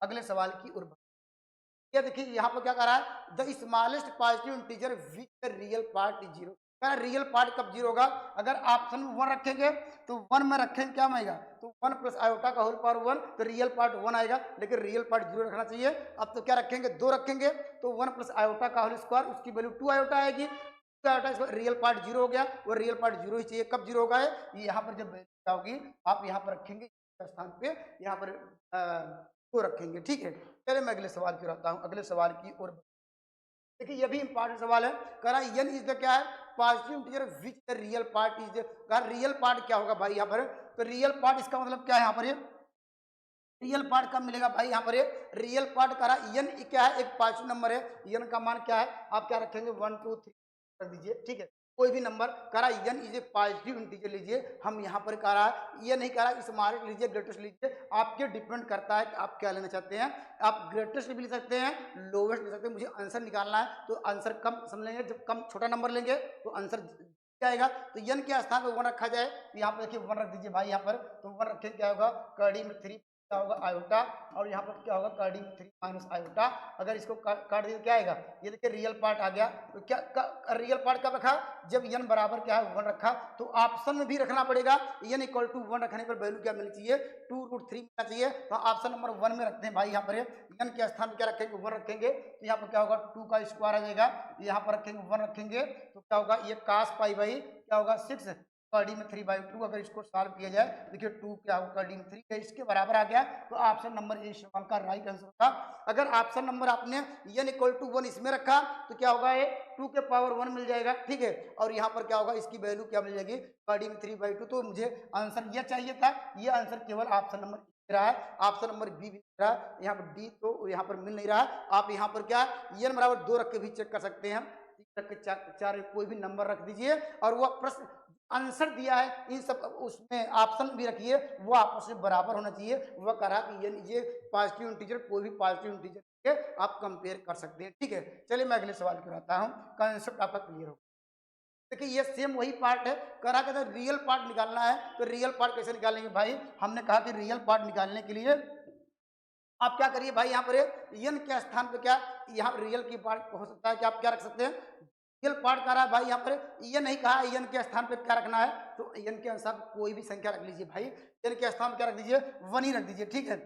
अगले सवाल की ओर, ये देखिए यहाँ पर क्या कर रहा है, the smallest positive integer which the real part is 0, कह रियल पार्ट कब 0 होगा, अगर ऑप्शन में 1 रखेंगे तो 1 में रखेंगे क्या आएगा, तो 1 प्लस आयोटा का होल पावर 1, तो रियल पार्ट 1 आएगा, लेकिन रियल पार्ट 0 रखना चाहिए। अब तो क्या रखेंगे, 2 रखेंगे, तो 1 प्लस आयोटा का होल स्क्वायर, उसकी वैल्यू 2 आयोटा आएगी, 2 आयोटा, रियल पार्ट 0 हो गया, वो रियल पार्ट 0 ही चाहिए, कब 0 होगा है, यहाँ पर जब क्या होगी, आप यहाँ पर रखेंगे स्थान पे, यहाँ पर 2 रखेंगे। ठीक है, चलिए मैं अगले सवाल की ओर आता हूँ, अगले सवाल की ओर। देखिए ये भी इंपॉर्टेंट सवाल है, कह रहा है n इज द क्या है positive integer which the real part is, कह रियल पार्ट क्या होगा भाई यहाँ पर, तो रियल पार्ट इसका मतलब क्या है, यहाँ पर ये रियल पार्ट कब मिलेगा भाई, यहाँ पर ये रियल पार्ट कह रहा है n क्या है, एक पॉजिटिव नंबर है, n का मान क्या है, आप क्या रखेंगे 1 2 3 कर दीजिए। ठीक है, कोई भी नंबर कह रहा है n is a positive integer लीजिए, हम यहाँ पर कह रहा है ये नहीं कह रहा स्मॉलेस्ट लीजिए ग्रेटेस्ट लीजिए, आपके डिपेंड करता है कि आप क्या लेना चाहते हैं, आप ग्रेटेस्ट भी ले सकते हैं, लोवेस्ट ले सकते हैं, मुझे आंसर निकालना है तो आंसर कम समझेंगे, जब कम छोटा नंबर लेंगे तो आंसर क्या आएगा, तो n के स्थान पर 1 रखा जाए, तो यहाँ पर देखिए 1 रख दीजिए भाई, यहाँ पर तो 1 रखें क्या होगा, कड़ी में 3 क्या होगा आयोटा, और यहाँ पर क्या होगा कड़ी में 3 माइनस आयोटा, अगर इसको काट दिए क्या आएगा, ये देखिए रियल पार्ट आ गया, तो क्या रियल पार्ट कब रखा, जब n बराबर क्या है 1 रखा, तो ऑप्शन में भी रखना पड़ेगा, n इक्वल टू 1 रखने पर वैल्यू क्या मिलनी चाहिए 2√3 मिलना चाहिए, तो ऑप्शन नंबर 1 में रखते हैं भाई, यहाँ पर n के स्थान पर क्या रखेंगे 1 रखेंगे, तो यहाँ पर क्या होगा 2 का स्क्वायर आ जाएगा, यहाँ पर रखेंगे 1 रखेंगे, तो क्या होगा ये cos पाई भाई क्या होगा 6 डी में 3/2, अगर इसको सॉल्व किया जाए देखिए 2 क्या होगा डी में 3 है, इसके बराबर आ गया, तो ऑप्शन नंबर ए सवाल का राइट आंसर होगा। अगर ऑप्शन नंबर आपने n इक्वल टू 1 इसमें रखा तो क्या होगा ये 2 के पावर 1 मिल जाएगा। ठीक है, और यहाँ पर क्या होगा इसकी वैल्यू क्या मिल जाएगी डी में 3/2, तो मुझे आंसर ये चाहिए था, ये आंसर केवल ऑप्शन नंबर रहा है, ऑप्शन नंबर बी भी रहा है, यहाँ पर डी तो यहाँ पर मिल नहीं रहा, आप यहाँ पर क्या n बराबर 2 रख के भी चेक कर सकते हैं, 3 रख के 4 कोई भी नंबर रख दीजिए, और वह प्रश्न आंसर दिया है इन सब उसमें ऑप्शन भी रखिए, वो आपस में बराबर होना चाहिए, वह कह रहा कि ये पॉजिटिव इंटीजर कोई भी पॉजिटिव इंटीजर के आप कंपेयर कर सकते हैं। ठीक है, चलिए मैं अगले सवाल की आता हूँ, कंसेप्ट आपका क्लियर हो। देखिए ये सेम वही पार्ट है, करा कहता है रियल पार्ट निकालना है, तो रियल पार्ट कैसे निकालेंगे भाई, हमने कहा कि रियल पार्ट निकालने के लिए आप क्या करिए भाई, यहाँ पर एन के स्थान पे क्या, यहाँ रियल की पार्ट हो सकता है कि आप क्या रख सकते हैं, रियल पार्ट कर रहा है भाई, यहाँ पर ये नहीं कहा एन के स्थान पे क्या रखना है, तो एन के अनुसार कोई भी संख्या रख लीजिए भाई, एन के स्थान क्या रख दीजिए, 1 ही रख दीजिए, ठीक है,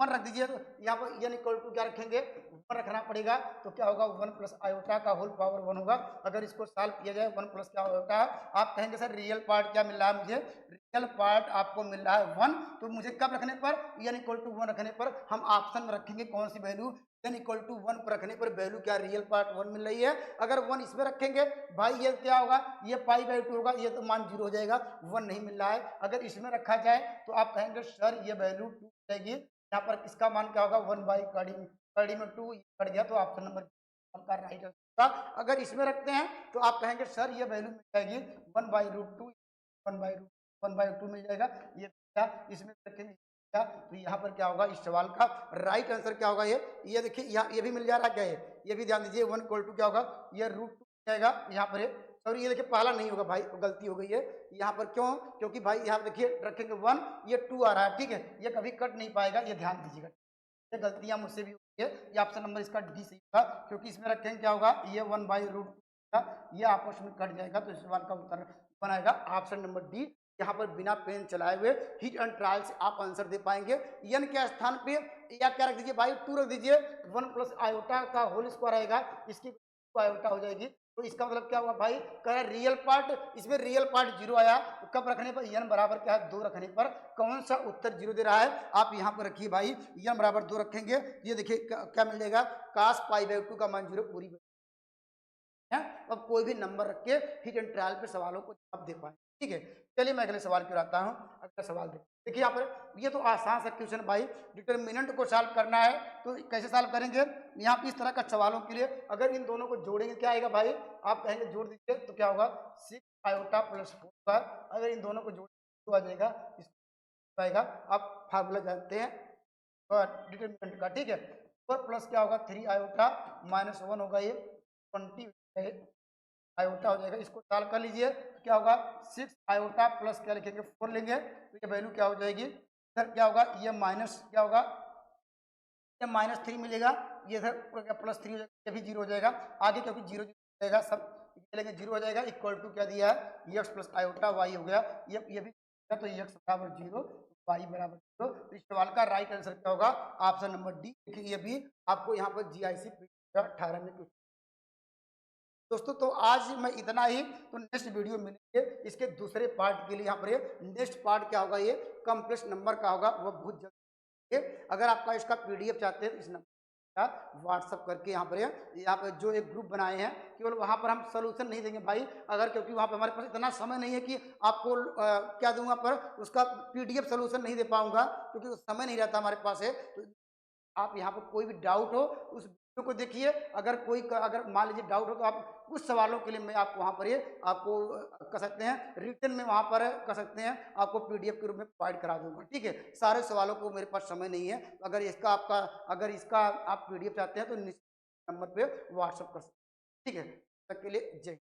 1 रख दीजिए। तो यहाँ पर एन इक्वल टू क्या रखेंगे, 1 रखना पड़ेगा, तो क्या होगा 1 प्लस आयोटा का होल पावर 1 होगा। अगर इसको सॉल्व किया जाए 1 प्लस क्या होता है, आप कहेंगे सर रियल पार्ट क्या मिल रहा है मुझे, रियल पार्ट आपको मिल रहा है 1, तो मुझे कब रखने पर, एन इक्वल टू 1 रखने पर हम ऑप्शन में रखेंगे कौन सी वैल्यू, एन इक्वल टू 1 पर रखने पर वैल्यू क्या रियल पार्ट 1 मिल रही है। अगर 1 इसमें रखेंगे भाई ये क्या होगा, ये π/2 होगा, ये तो मान 0 हो जाएगा, 1 नहीं मिल रहा है। अगर इसमें रखा जाए तो आप कहेंगे सर ये वैल्यू 2 जाएगी, यहाँ पर इसका मान क्या होगा 1/कड़ी में 2 कट गया, तो ऑप्शन नंबर का राइट आंसर। अगर इसमें रखते हैं तो आप कहेंगे सर ये वैल्यू मिल जाएगी 1/√2, 1/2 मिल जाएगा, ये क्या इसमें रखेंगे क्या, तो यहाँ पर क्या होगा, इस सवाल का राइट आंसर क्या होगा, ये देखिए यहाँ ये भी मिल जा रहा है क्या, ये भी ध्यान दीजिए 1 इक्वल टू क्या होगा, ये √2 जाएगा यहाँ पर, सॉरी ये देखिए पहला नहीं होगा भाई, गलती हो गई है यहाँ पर, क्यों, क्योंकि भाई यहाँ देखिए रखेंगे 1, ये 2 आ रहा है, ठीक है, ये कभी कट नहीं पाएगा, ये ध्यान दीजिएगा, ये गलतियां मुझसे भी हुई है, ये ऑप्शन नंबर इसका डी सही होगा, क्योंकि इसमें रखेंगे क्या होगा, ये 1/√2 ये आपस में कट जाएगा, तो इस सवाल का उत्तर बनाएगा ऑप्शन नंबर डी। यहाँ पर बिना पेन चलाए हुए हिट एंड ट्रायल से आप आंसर दे पाएंगे। एन के स्थान पे या क्या रख दीजिए भाई, 2 रख दीजिए, 1 प्लस आयोटा का होल स्क्वायर आएगा, इसकी आयोटा हो जाएगी, तो इसका मतलब क्या हुआ भाई, कह रहा रियल पार्ट, इसमें रियल पार्ट 0 आया, तो कब रखने पर, एन बराबर क्या है 2 रखने पर कौन सा उत्तर 0 दे रहा है, आप यहाँ पर रखिए भाई, एन बराबर 2 रखेंगे, ये देखिए क्या मिल जाएगा, cos π/2 का मान 0 पूरी है। अब कोई भी नंबर रख के हिट एंड ट्रायल पे सवालों को जवाब दे पाए, ठीक है। चलिए मैं अगले सवाल की ओर आता हूँ, अगला सवाल देखिए यहाँ पर, ये तो आसान सा क्वेश्चन भाई, डिटरमिनेंट को सॉल्व करना है, तो कैसे सॉल्व करेंगे, यहाँ पे इस तरह का सवालों के लिए अगर इन दोनों को जोड़ेंगे क्या आएगा भाई, आप कहेंगे जोड़ दीजिए, तो क्या होगा 6 आयोटा प्लस 4, अगर इन दोनों को जोड़ आ जाएगा, इसको आएगा, आप फार्मूला जानते हैं डिटरमिनेंट का, ठीक है, 4 प्लस क्या होगा 3 आयोटा माइनस 1 होगा, ये 20 आयोटा हो जाएगा, इसको सॉल्व कर लीजिए, तो क्या होगा 6 आयोटा प्लस क्या लिखेंगे 4 लेंगे, तो ये वैल्यू क्या हो जाएगी, इधर क्या होगा, ये माइनस क्या होगा, ये -3 मिलेगा, ये इधर +3 हो जाएगा, ये भी 0 हो जाएगा, आगे क्योंकि 0 हो जाएगा, सब लेंगे 0 हो जाएगा, इक्वल टू क्या दिया है, x प्लस आयोटा y हो गया, ये भी तो x बराबर 0, y बराबर 0, तो इस सवाल का राइट आंसर क्या होगा, ऑप्शन नंबर डी। देखिए ये भी आपको यहाँ पर GIC 18 में कुछ। दोस्तों तो आज मैं इतना ही, तो नेक्स्ट वीडियो मिलेंगे इसके दूसरे पार्ट के लिए, यहाँ पर नेक्स्ट पार्ट क्या होगा, ये कॉम्प्लेक्स नंबर का होगा, वो बहुत जल्दी। अगर आपका इसका PDF चाहते हैं तो इस नंबर व्हाट्सअप करके यहाँ पर जो एक ग्रुप बनाए हैं, केवल वहाँ पर हम सोल्यूशन नहीं देंगे भाई, अगर क्योंकि वहाँ पर हमारे पास इतना समय नहीं है कि आपको क्या दूंगा पर उसका PDF सोल्यूशन नहीं दे पाऊंगा, क्योंकि समय नहीं रहता हमारे पास है। तो आप यहाँ पर कोई भी डाउट हो उस वीडियो को देखिए, अगर मान लीजिए डाउट हो तो आप कुछ सवालों के लिए मैं आपको वहाँ पर आपको कर सकते हैं रिटर्न में, वहाँ पर कर सकते हैं, आपको PDF के रूप में प्रोवाइड करा दूंगा, ठीक है। सारे सवालों को मेरे पास समय नहीं है, अगर इसका आप PDF चाहते हैं तो नंबर पे व्हाट्सअप कर सकते हैं, ठीक है। तब तक के लिए जय।